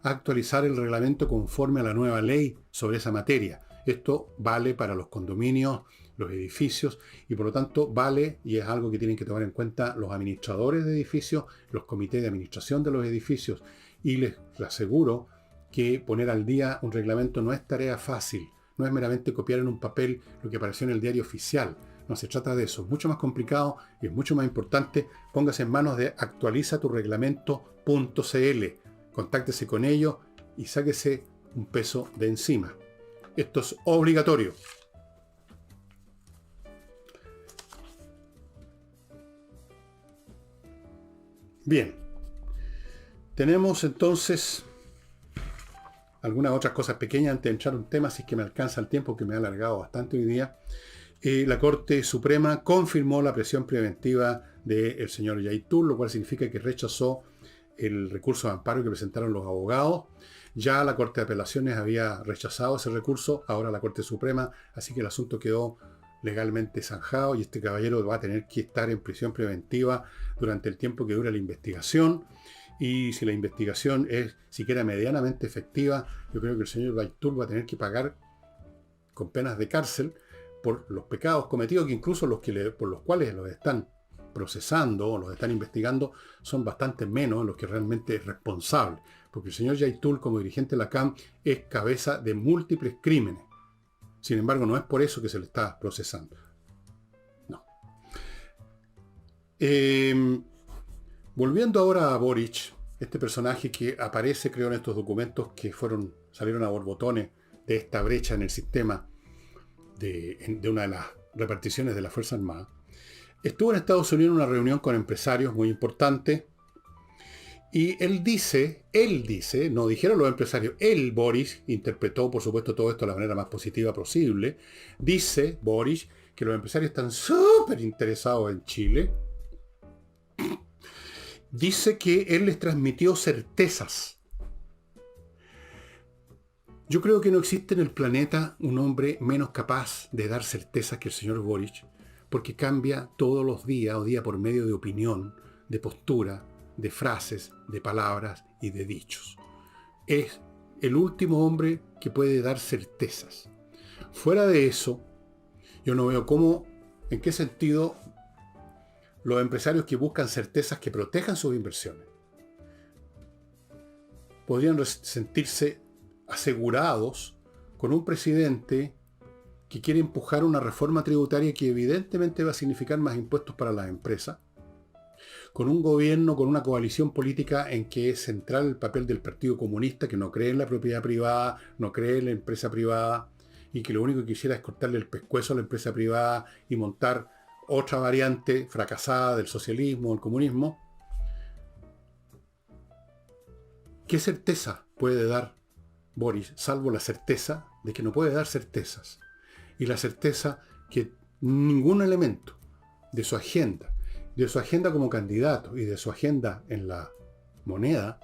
actualizar el reglamento conforme a la nueva ley sobre esa materia. Esto vale para los condominios, los edificios, y por lo tanto vale, y es algo que tienen que tomar en cuenta los administradores de edificios, los comités de administración de los edificios, y les aseguro que poner al día un reglamento no es tarea fácil, no es meramente copiar en un papel lo que apareció en el diario oficial. No se trata de eso, es mucho más complicado y es mucho más importante. Póngase en manos de actualizatureglamento.cl. Contáctese con ellos y sáquese un peso de encima. Esto es obligatorio. Bien. Tenemos entonces algunas otras cosas pequeñas antes de entrar a un tema, si es que me alcanza el tiempo, que me ha alargado bastante hoy día. La Corte Suprema confirmó la prisión preventiva del señor Yaitul, lo cual significa que rechazó el recurso de amparo que presentaron los abogados. Ya la Corte de Apelaciones había rechazado ese recurso, ahora la Corte Suprema, así que el asunto quedó legalmente zanjado y este caballero va a tener que estar en prisión preventiva durante el tiempo que dura la investigación. y si la investigación es siquiera medianamente efectiva, yo creo que el señor Yaitul va a tener que pagar con penas de cárcel por los pecados cometidos, que incluso por los cuales los están procesando o los están investigando son bastante menos los que realmente es responsable. Porque el señor Yaitul, como dirigente de la CAM, es cabeza de múltiples crímenes. Sin embargo, no es por eso que se le está procesando. No. Volviendo ahora a Boric, este personaje que aparece, creo, en estos documentos que salieron a borbotones de esta brecha en el sistema de una de las reparticiones de la Fuerza Armada, estuvo en Estados Unidos en una reunión con empresarios muy importante y él dice, no dijeron los empresarios, él, Boris, interpretó por supuesto todo esto de la manera más positiva posible, dice Boris que los empresarios están súper interesados en Chile, dice que él les transmitió certezas. Yo creo que no existe en el planeta un hombre menos capaz de dar certezas que el señor Boric, porque cambia todos los días o día por medio de opinión, de postura, de frases, de palabras y de dichos. Es el último hombre que puede dar certezas. Fuera de eso, yo no veo en qué sentido los empresarios que buscan certezas que protejan sus inversiones podrían sentirse asegurados con un presidente que quiere empujar una reforma tributaria que evidentemente va a significar más impuestos para las empresas, con un gobierno, con una coalición política en que es central el papel del Partido Comunista, que no cree en la propiedad privada, no cree en la empresa privada, y que lo único que quisiera es cortarle el pescuezo a la empresa privada y montar otra variante fracasada del socialismo, del comunismo. ¿Qué certeza puede dar Boris, salvo la certeza de que no puede dar certezas? Y la certeza que ningún elemento de su agenda como candidato y de su agenda en la moneda,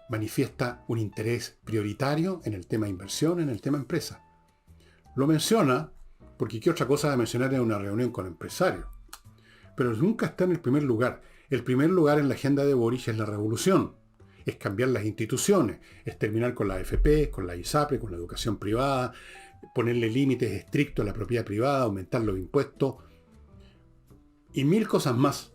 manifiesta un interés prioritario en el tema inversión, en el tema empresa. Lo menciona porque qué otra cosa de mencionar en una reunión con empresarios. Pero nunca está en el primer lugar. El primer lugar en la agenda de Boric es la revolución. Es cambiar las instituciones, es terminar con la AFP, con la ISAPRE, con la educación privada, ponerle límites estrictos a la propiedad privada, aumentar los impuestos y mil cosas más.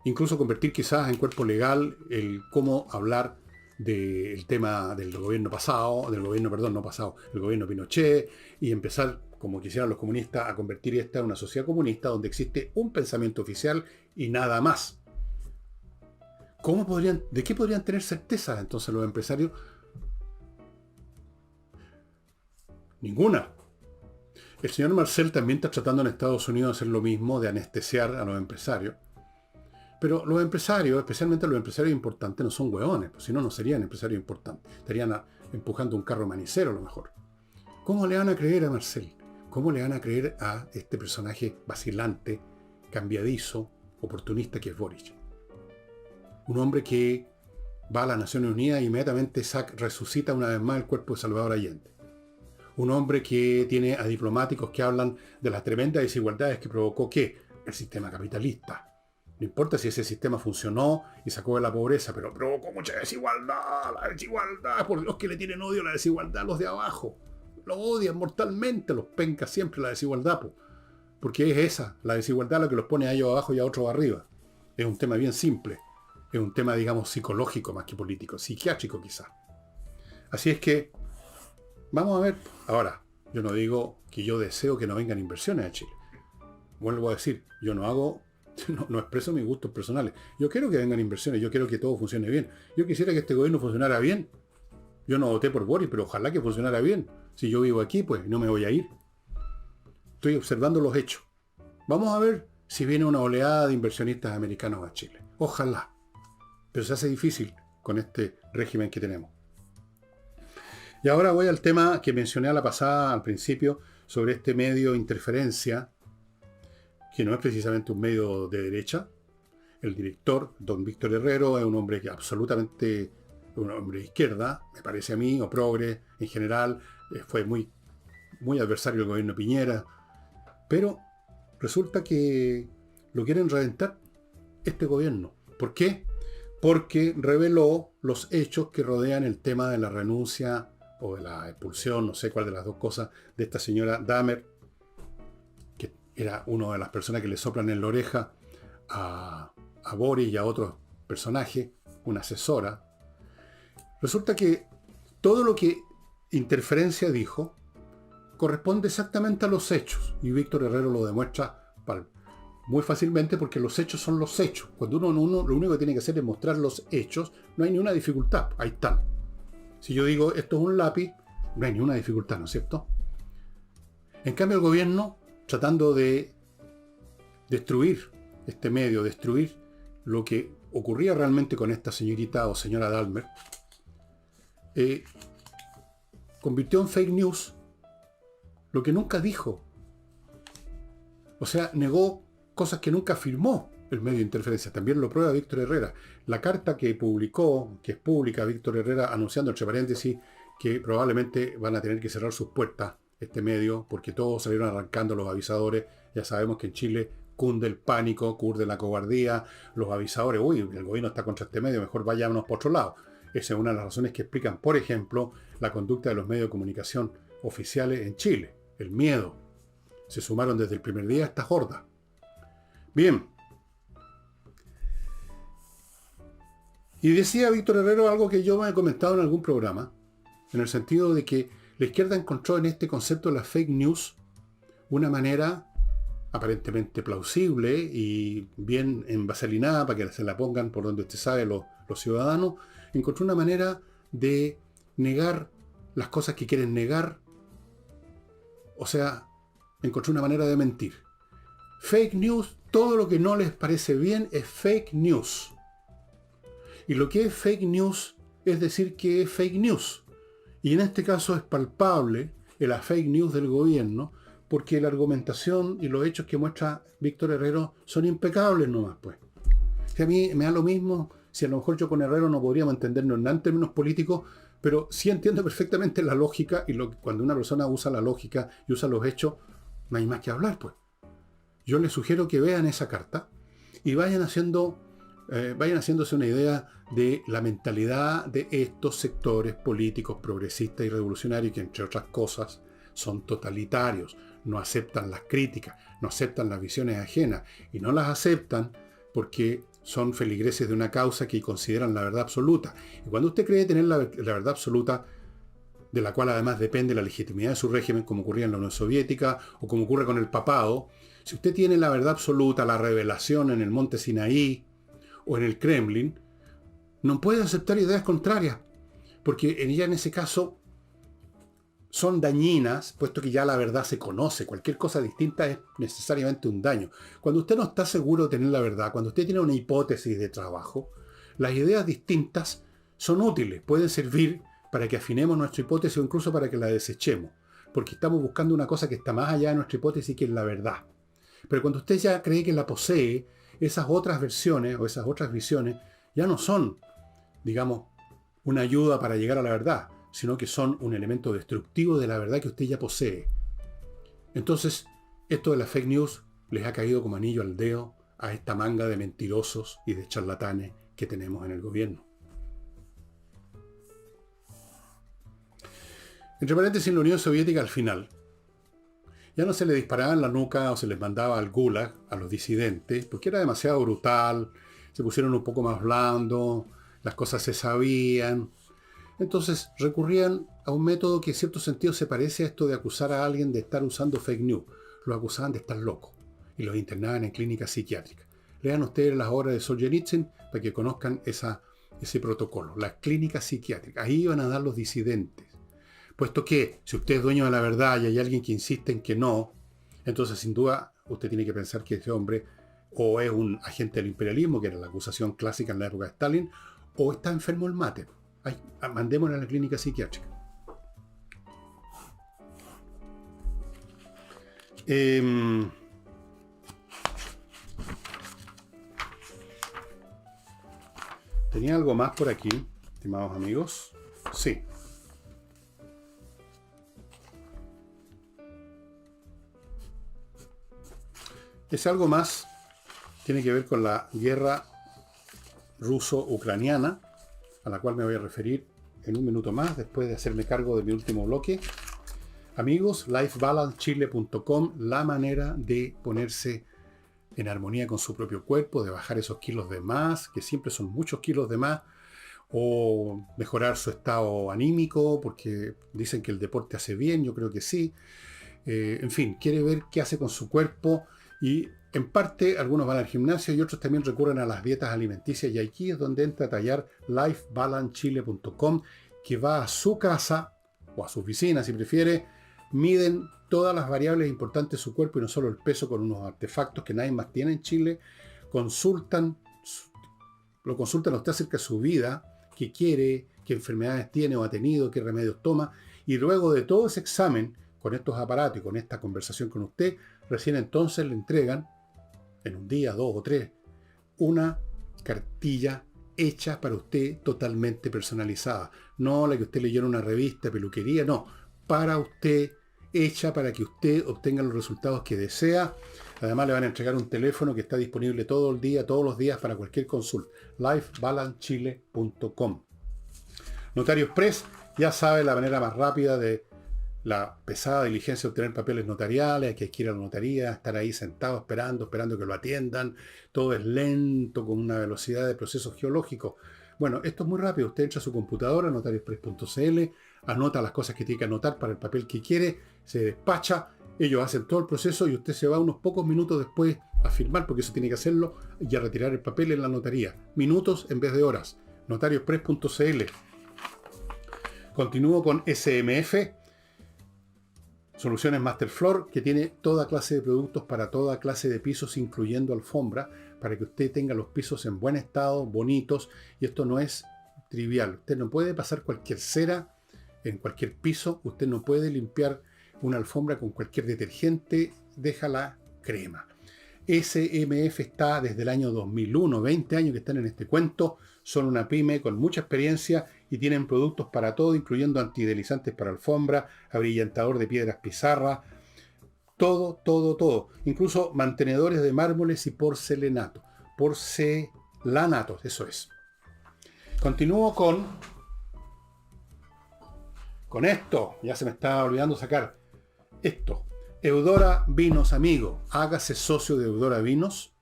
Incluso convertir quizás en cuerpo legal el cómo hablar del tema del gobierno pasado, el gobierno Pinochet, y empezar, como quisieran los comunistas, a convertir esta en una sociedad comunista donde existe un pensamiento oficial y nada más. ¿De qué podrían tener certeza entonces los empresarios? Ninguna. El señor Marcel también está tratando en Estados Unidos de hacer lo mismo, de anestesiar a los empresarios. Pero los empresarios, especialmente los empresarios importantes, no son hueones, pues si no, no serían empresarios importantes. Estarían empujando un carro manicero a lo mejor. ¿Cómo le van a creer a Marcel? ¿Cómo le van a creer a este personaje vacilante, cambiadizo, oportunista que es Boric? Un hombre que va a las Naciones Unidas e inmediatamente resucita una vez más el cuerpo de Salvador Allende. Un hombre que tiene a diplomáticos que hablan de las tremendas desigualdades que provocó ¿qué? El sistema capitalista. No importa si ese sistema funcionó y sacó de la pobreza, pero provocó mucha desigualdad, la desigualdad, por Dios que le tienen odio a la desigualdad a los de abajo. Lo odian mortalmente, los pencas siempre la desigualdad, porque es esa, la desigualdad lo que los pone a ellos abajo y a otros arriba. Es un tema bien simple, es un tema, digamos, psicológico más que político, psiquiátrico quizás. Así es que, vamos a ver. Ahora, yo no digo que yo deseo que no vengan inversiones a Chile. Vuelvo a decir, yo no expreso mis gustos personales. Yo quiero que vengan inversiones, yo quiero que todo funcione bien. Yo quisiera que este gobierno funcionara bien. Yo no voté por Boris, pero ojalá que funcionara bien. Si yo vivo aquí, pues no me voy a ir. Estoy observando los hechos. Vamos a ver si viene una oleada de inversionistas americanos a Chile. Ojalá. Pero se hace difícil con este régimen que tenemos. Y ahora voy al tema que mencioné al principio, sobre este medio Interferencia, que no es precisamente un medio de derecha. El director, don Víctor Herrero, es un hombre que absolutamente, un hombre de izquierda, me parece a mí, o progre en general, fue muy, muy adversario del gobierno Piñera, pero resulta que lo quieren reventar este gobierno. ¿Por qué? porque reveló los hechos que rodean el tema de la renuncia o de la expulsión, no sé cuál de las dos cosas, de esta señora Dahmer, que era una de las personas que le soplan en la oreja a Boris y a otros personajes, una asesora. Resulta que todo lo que Interferencia dijo corresponde exactamente a los hechos, y Víctor Herrero lo demuestra muy fácilmente porque los hechos son los hechos. Cuando uno lo único que tiene que hacer es mostrar los hechos, no hay ninguna dificultad, ahí están. Si yo digo esto es un lápiz, no hay ninguna dificultad, ¿no es cierto? En cambio el gobierno, tratando de destruir este medio, destruir lo que ocurría realmente con esta señorita o señora Dahmer, convirtió en fake news lo que nunca dijo. O sea, negó cosas que nunca afirmó el medio de Interferencia. También lo prueba Víctor Herrera. La carta que publicó, que es pública, Víctor Herrera, anunciando entre paréntesis que probablemente van a tener que cerrar sus puertas este medio, porque todos salieron arrancando los avisadores. Ya sabemos que en Chile cunde el pánico, cunde la cobardía, los avisadores, uy, el gobierno está contra este medio, mejor vayámonos por otro lado. Esa es una de las razones que explican, por ejemplo, la conducta de los medios de comunicación oficiales en Chile. El miedo. Se sumaron desde el primer día a esta horda. Bien. Y decía Víctor Herrero algo que yo me he comentado en algún programa, en el sentido de que la izquierda encontró en este concepto de las fake news una manera aparentemente plausible y bien envaselinada para que se la pongan por donde usted sabe los ciudadanos, encontró una manera de negar las cosas que quieren negar, o sea, encontró una manera de mentir. Fake news, todo lo que no les parece bien es fake news. Y lo que es fake news es decir que es fake news. Y en este caso es palpable la fake news del gobierno, porque la argumentación y los hechos que muestra Víctor Herrero son impecables nomás, pues. Que a mí me da lo mismo si a lo mejor yo con Herrero no podríamos entendernos en términos políticos, pero sí entiendo perfectamente la lógica y cuando una persona usa la lógica y usa los hechos, no hay más que hablar, pues. Yo les sugiero que vean esa carta y vayan haciéndose una idea de la mentalidad de estos sectores políticos progresistas y revolucionarios que, entre otras cosas, son totalitarios, no aceptan las críticas, no aceptan las visiones ajenas y no las aceptan porque son feligreses de una causa que consideran la verdad absoluta. Y cuando usted cree tener la verdad absoluta, de la cual además depende la legitimidad de su régimen, como ocurría en la Unión Soviética o como ocurre con el papado, si usted tiene la verdad absoluta, la revelación en el monte Sinaí o en el Kremlin, no puede aceptar ideas contrarias, porque ya en ese caso son dañinas, puesto que ya la verdad se conoce. Cualquier cosa distinta es necesariamente un daño. Cuando usted no está seguro de tener la verdad, cuando usted tiene una hipótesis de trabajo, las ideas distintas son útiles, pueden servir para que afinemos nuestra hipótesis o incluso para que la desechemos, porque estamos buscando una cosa que está más allá de nuestra hipótesis, que es la verdad. Pero cuando usted ya cree que la posee, esas otras versiones o esas otras visiones ya no son, digamos, una ayuda para llegar a la verdad, sino que son un elemento destructivo de la verdad que usted ya posee. Entonces, esto de las fake news les ha caído como anillo al dedo a esta manga de mentirosos y de charlatanes que tenemos en el gobierno. Entre paréntesis, en la Unión Soviética al final ya no se le disparaba en la nuca o se les mandaba al gulag a los disidentes, porque era demasiado brutal, se pusieron un poco más blandos, las cosas se sabían. Entonces recurrían a un método que en cierto sentido se parece a esto de acusar a alguien de estar usando fake news. Los acusaban de estar locos y los internaban en clínicas psiquiátricas. Lean ustedes las obras de Solzhenitsyn para que conozcan ese protocolo, las clínicas psiquiátricas. Ahí iban a dar los disidentes. Puesto que si usted es dueño de la verdad y hay alguien que insiste en que no, entonces sin duda usted tiene que pensar que ese hombre o es un agente del imperialismo, que era la acusación clásica en la época de Stalin, o está enfermo el mate. Mandémoslo a la clínica psiquiátrica. ¿Tenía algo más por aquí, estimados amigos? Sí. Ese algo más tiene que ver con la guerra ruso-ucraniana, a la cual me voy a referir en un minuto más, después de hacerme cargo de mi último bloque. Amigos, lifebalancechile.com, la manera de ponerse en armonía con su propio cuerpo, de bajar esos kilos de más, que siempre son muchos kilos de más, o mejorar su estado anímico, porque dicen que el deporte hace bien, yo creo que sí. En fin, quiere ver qué hace con su cuerpo y en parte algunos van al gimnasio y otros también recurren a las dietas alimenticias y aquí es donde entra a tallar lifebalancechile.com, que va a su casa o a su oficina si prefiere, miden todas las variables importantes de su cuerpo y no solo el peso con unos artefactos que nadie más tiene en Chile, lo consultan a usted acerca de su vida, qué quiere, qué enfermedades tiene o ha tenido, qué remedios toma y luego de todo ese examen con estos aparatos y con esta conversación con usted, recién entonces le entregan, en un día, 2 o 3, una cartilla hecha para usted totalmente personalizada. No la que usted leyó en una revista, peluquería, no. Para usted, hecha para que usted obtenga los resultados que desea. Además le van a entregar un teléfono que está disponible todo el día, todos los días para cualquier consulta. lifebalancechile.com. Notario Express, ya sabe la manera más rápida de la pesada diligencia de obtener papeles notariales, hay que ir a la notaría, estar ahí sentado esperando que lo atiendan. Todo es lento, con una velocidad de procesos geológicos. Bueno, esto es muy rápido. Usted entra a su computadora, notarioexpress.cl, anota las cosas que tiene que anotar para el papel que quiere, se despacha, ellos hacen todo el proceso y usted se va unos pocos minutos después a firmar, porque eso tiene que hacerlo, y a retirar el papel en la notaría. Minutos en vez de horas. notarioexpress.cl. Continúo con SMF. Soluciones Masterfloor, que tiene toda clase de productos para toda clase de pisos, incluyendo alfombra, para que usted tenga los pisos en buen estado, bonitos, y esto no es trivial. Usted no puede pasar cualquier cera en cualquier piso, usted no puede limpiar una alfombra con cualquier detergente, déjala crema. SMF está desde el año 2001, 20 años que están en este cuento, son una pyme con mucha experiencia y tienen productos para todo, incluyendo antideslizantes para alfombra, abrillantador de piedras pizarra, todo. Incluso mantenedores de mármoles y porcelanatos, eso es. Continúo con esto, ya se me estaba olvidando sacar esto. Eudora Vinos, amigo. Hágase socio de Eudora Vinos,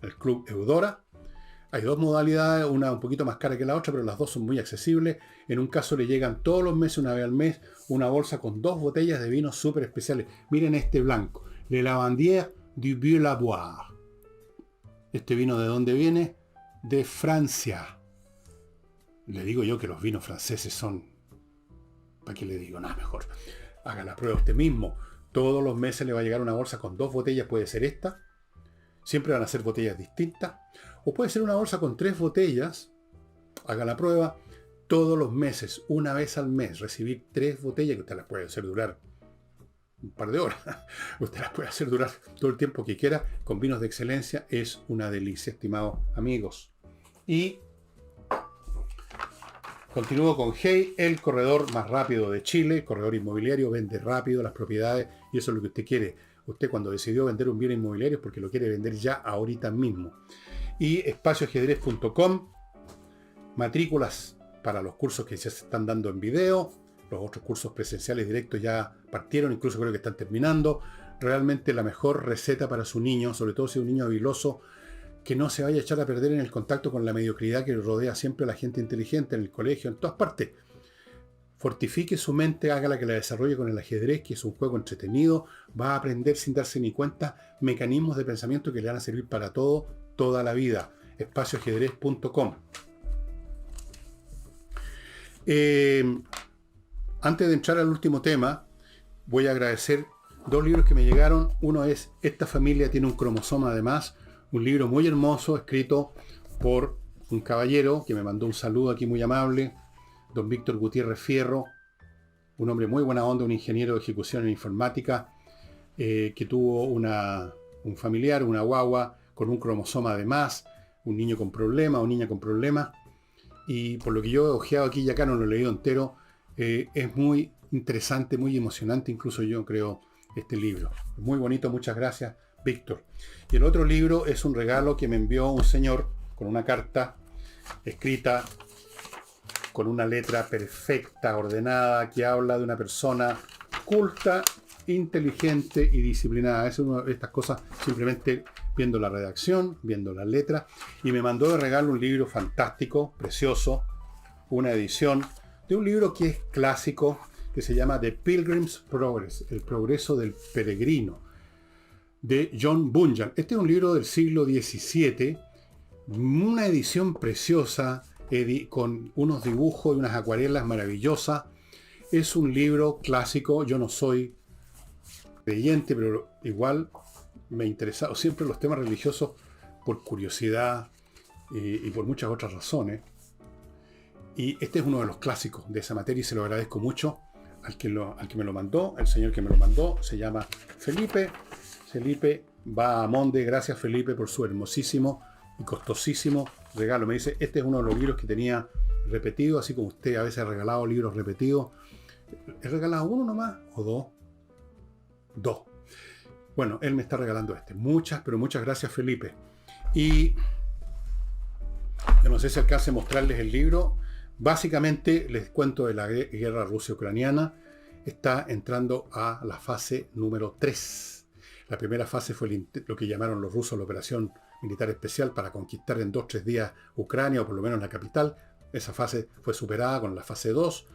el club Eudora. Hay dos modalidades, una un poquito más cara que la otra, pero las dos son muy accesibles. En un caso le llegan todos los meses, una vez al mes, una bolsa con 2 botellas de vinos súper especiales. Miren este blanco, Le Lavandière du Vieux Laboire. Este vino, ¿de dónde viene? De Francia. Le digo yo que los vinos franceses son... ¿Para qué le digo? Nada, mejor. Haga la prueba usted mismo. Todos los meses le va a llegar una bolsa con 2 botellas, puede ser esta. Siempre van a ser botellas distintas. O puede ser una bolsa con 3 botellas. Haga la prueba. Todos los meses, una vez al mes, recibir 3 botellas que usted las puede hacer durar un par de horas. Usted las puede hacer durar todo el tiempo que quiera. Con vinos de excelencia es una delicia, estimados amigos. Y continúo con Hey, el corredor más rápido de Chile, corredor inmobiliario, vende rápido las propiedades y eso es lo que usted quiere. Usted cuando decidió vender un bien inmobiliario es porque lo quiere vender ya, ahorita mismo. Y espacioajedrez.com, matrículas para los cursos que ya se están dando en video, los otros cursos presenciales directos ya partieron, incluso creo que están terminando. Realmente la mejor receta para su niño, sobre todo si es un niño habiloso, que no se vaya a echar a perder en el contacto con la mediocridad que rodea siempre a la gente inteligente en el colegio, en todas partes. Fortifique su mente, hágala que la desarrolle con el ajedrez, que es un juego entretenido. Va a aprender sin darse ni cuenta mecanismos de pensamiento que le van a servir para todo, toda la vida. espacioajedrez.com. Antes de entrar al último tema, voy a agradecer 2 libros que me llegaron. Uno es Esta familia tiene un cromosoma de más, un libro muy hermoso escrito por un caballero que me mandó un saludo aquí muy amable, don Víctor Gutiérrez Fierro, un hombre muy buena onda, un ingeniero de ejecución en informática, que tuvo un familiar, una guagua con un cromosoma de más, un niño con problemas o niña con problemas, y por lo que yo he ojeado aquí y acá, no lo he leído entero, es muy interesante, muy emocionante, incluso yo creo, este libro. Muy bonito, muchas gracias, Víctor. Y el otro libro es un regalo que me envió un señor con una carta escrita con una letra perfecta, ordenada, que habla de una persona culta, inteligente y disciplinada. Es una de estas cosas simplemente viendo la redacción, viendo las letras. Y me mandó de regalo un libro fantástico, precioso, una edición de un libro que es clásico, que se llama The Pilgrim's Progress, El progreso del peregrino, de John Bunyan. Este es un libro del siglo XVII, una edición preciosa, con unos dibujos y unas acuarelas maravillosas. Es un libro clásico. Yo no soy creyente, pero igual me he interesado siempre los temas religiosos por curiosidad y por muchas otras razones. Y este es uno de los clásicos de esa materia y se lo agradezco mucho al que me lo mandó. El señor que me lo mandó se llama Felipe. Felipe Bahamonde. Gracias, Felipe, por su hermosísimo y costosísimo regalo. Me dice, este es uno de los libros que tenía repetido, así como usted a veces ha regalado libros repetidos. ¿He regalado uno nomás o dos? Dos. Bueno, él me está regalando este. Muchas, pero muchas gracias, Felipe. Y yo no sé si alcance a mostrarles el libro. Básicamente les cuento de la guerra ruso-ucraniana. Está entrando a la fase número 3. La primera fase fue lo que llamaron los rusos la operación militar especial para conquistar en 2 o 3 días Ucrania, o por lo menos la capital. Esa fase fue superada con la fase 2,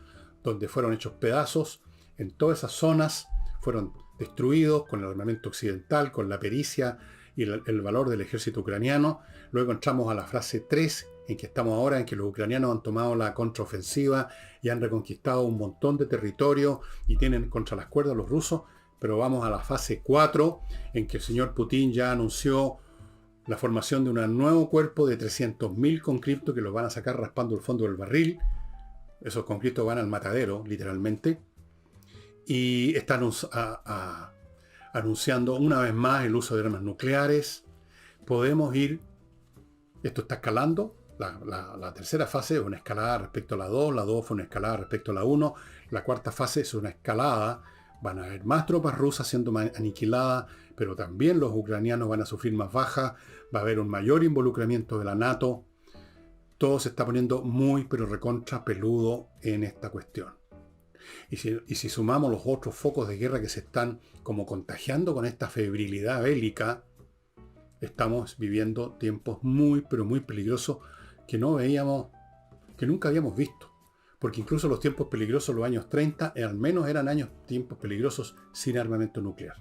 donde fueron hechos pedazos. En todas esas zonas fueron destruidos con el armamento occidental, con la pericia y el valor del ejército ucraniano. Luego entramos a la fase 3, en que estamos ahora, en que los ucranianos han tomado la contraofensiva y han reconquistado un montón de territorio y tienen contra las cuerdas los rusos. Pero vamos a la fase 4, en que el señor Putin ya anunció la formación de un nuevo cuerpo de 300.000 conscriptos que los van a sacar raspando el fondo del barril. Esos conscriptos van al matadero, literalmente. Y están anunciando una vez más el uso de armas nucleares. Podemos ir, esto está escalando. La tercera fase es una escalada respecto a la 2 fue una escalada respecto a la 1, la cuarta fase es una escalada. Van a haber más tropas rusas siendo aniquiladas, pero también los ucranianos van a sufrir más bajas, va a haber un mayor involucramiento de la NATO. Todo se está poniendo muy, pero recontra peludo en esta cuestión. Y si sumamos los otros focos de guerra que se están como contagiando con esta febrilidad bélica, estamos viviendo tiempos muy, pero muy peligrosos que no veíamos, que nunca habíamos visto. Porque incluso los tiempos peligrosos, los años 30, al menos eran tiempos peligrosos sin armamento nuclear.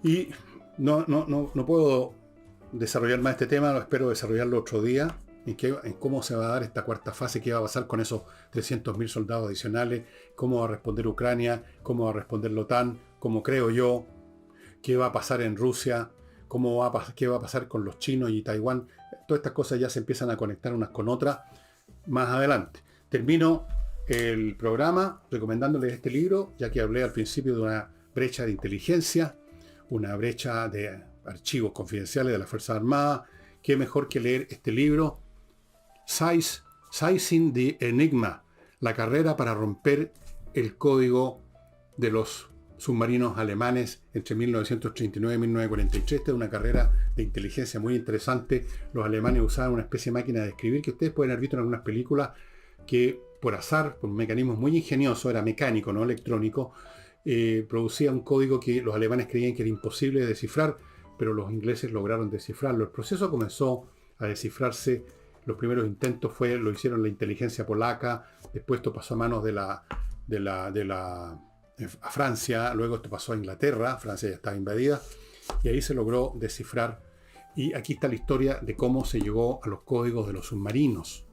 Y no puedo desarrollar más este tema, espero desarrollarlo otro día, en cómo se va a dar esta cuarta fase, qué va a pasar con esos 300.000 soldados adicionales, cómo va a responder Ucrania, cómo va a responder la OTAN, cómo creo yo, qué va a pasar en Rusia, qué va a pasar con los chinos y Taiwán. Todas estas cosas ya se empiezan a conectar unas con otras más adelante. Termino el programa recomendándoles este libro, ya que hablé al principio de una brecha de inteligencia, una brecha de archivos confidenciales de las Fuerzas Armadas. Qué mejor que leer este libro, Sizing the Enigma, la carrera para romper el código de los submarinos alemanes entre 1939 y 1943. Esta es una carrera de inteligencia muy interesante. Los alemanes usaban una especie de máquina de escribir que ustedes pueden haber visto en algunas películas, que por azar, por mecanismos muy ingeniosos, era mecánico, no electrónico, producía un código que los alemanes creían que era imposible de descifrar, pero los ingleses lograron descifrarlo. El proceso comenzó a descifrarse. Los primeros intentos lo hicieron la inteligencia polaca, después esto pasó a manos a Francia, luego esto pasó a Inglaterra, Francia ya estaba invadida, y ahí se logró descifrar. Y aquí está la historia de cómo se llegó a los códigos de los submarinos,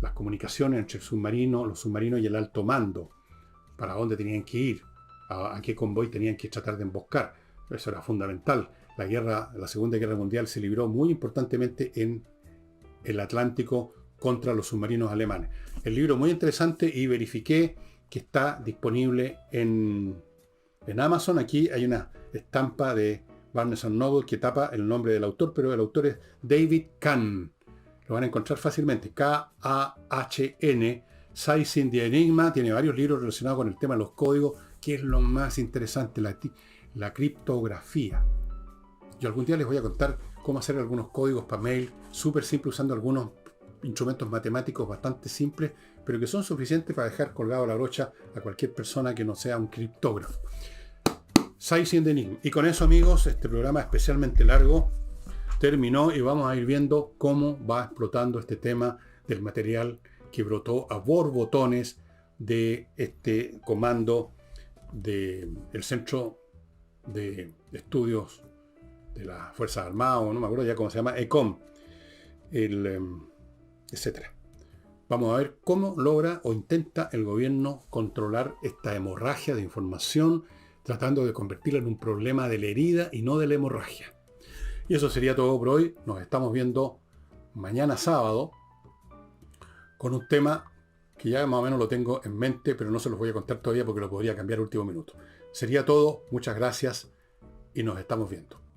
las comunicaciones entre los submarinos y el alto mando, para dónde tenían que ir, a qué convoy tenían que tratar de emboscar. Eso era fundamental. La Segunda Guerra Mundial se libró muy importantemente en el Atlántico contra los submarinos alemanes. El libro muy interesante, y verifiqué que está disponible en Amazon. Aquí hay una estampa de Barnes & Noble que tapa el nombre del autor, pero el autor es David Kahn. Lo van a encontrar fácilmente. Kahn, Sizing the Enigma. Tiene varios libros relacionados con el tema de los códigos, que es lo más interesante, la criptografía. Yo algún día les voy a contar cómo hacer algunos códigos para mail, súper simple, usando algunos instrumentos matemáticos bastante simples, pero que son suficientes para dejar colgado la brocha a cualquier persona que no sea un criptógrafo. Y con eso, amigos, este programa especialmente largo terminó y vamos a ir viendo cómo va explotando este tema del material que brotó a borbotones de este comando del Centro de Estudios de las Fuerzas Armadas, o no me acuerdo ya cómo se llama, ECOM, etcétera. Vamos a ver cómo logra o intenta el gobierno controlar esta hemorragia de información, tratando de convertirla en un problema de la herida y no de la hemorragia. Y eso sería todo por hoy. Nos estamos viendo mañana sábado con un tema que ya más o menos lo tengo en mente, pero no se los voy a contar todavía porque lo podría cambiar a último minuto. Sería todo. Muchas gracias y nos estamos viendo.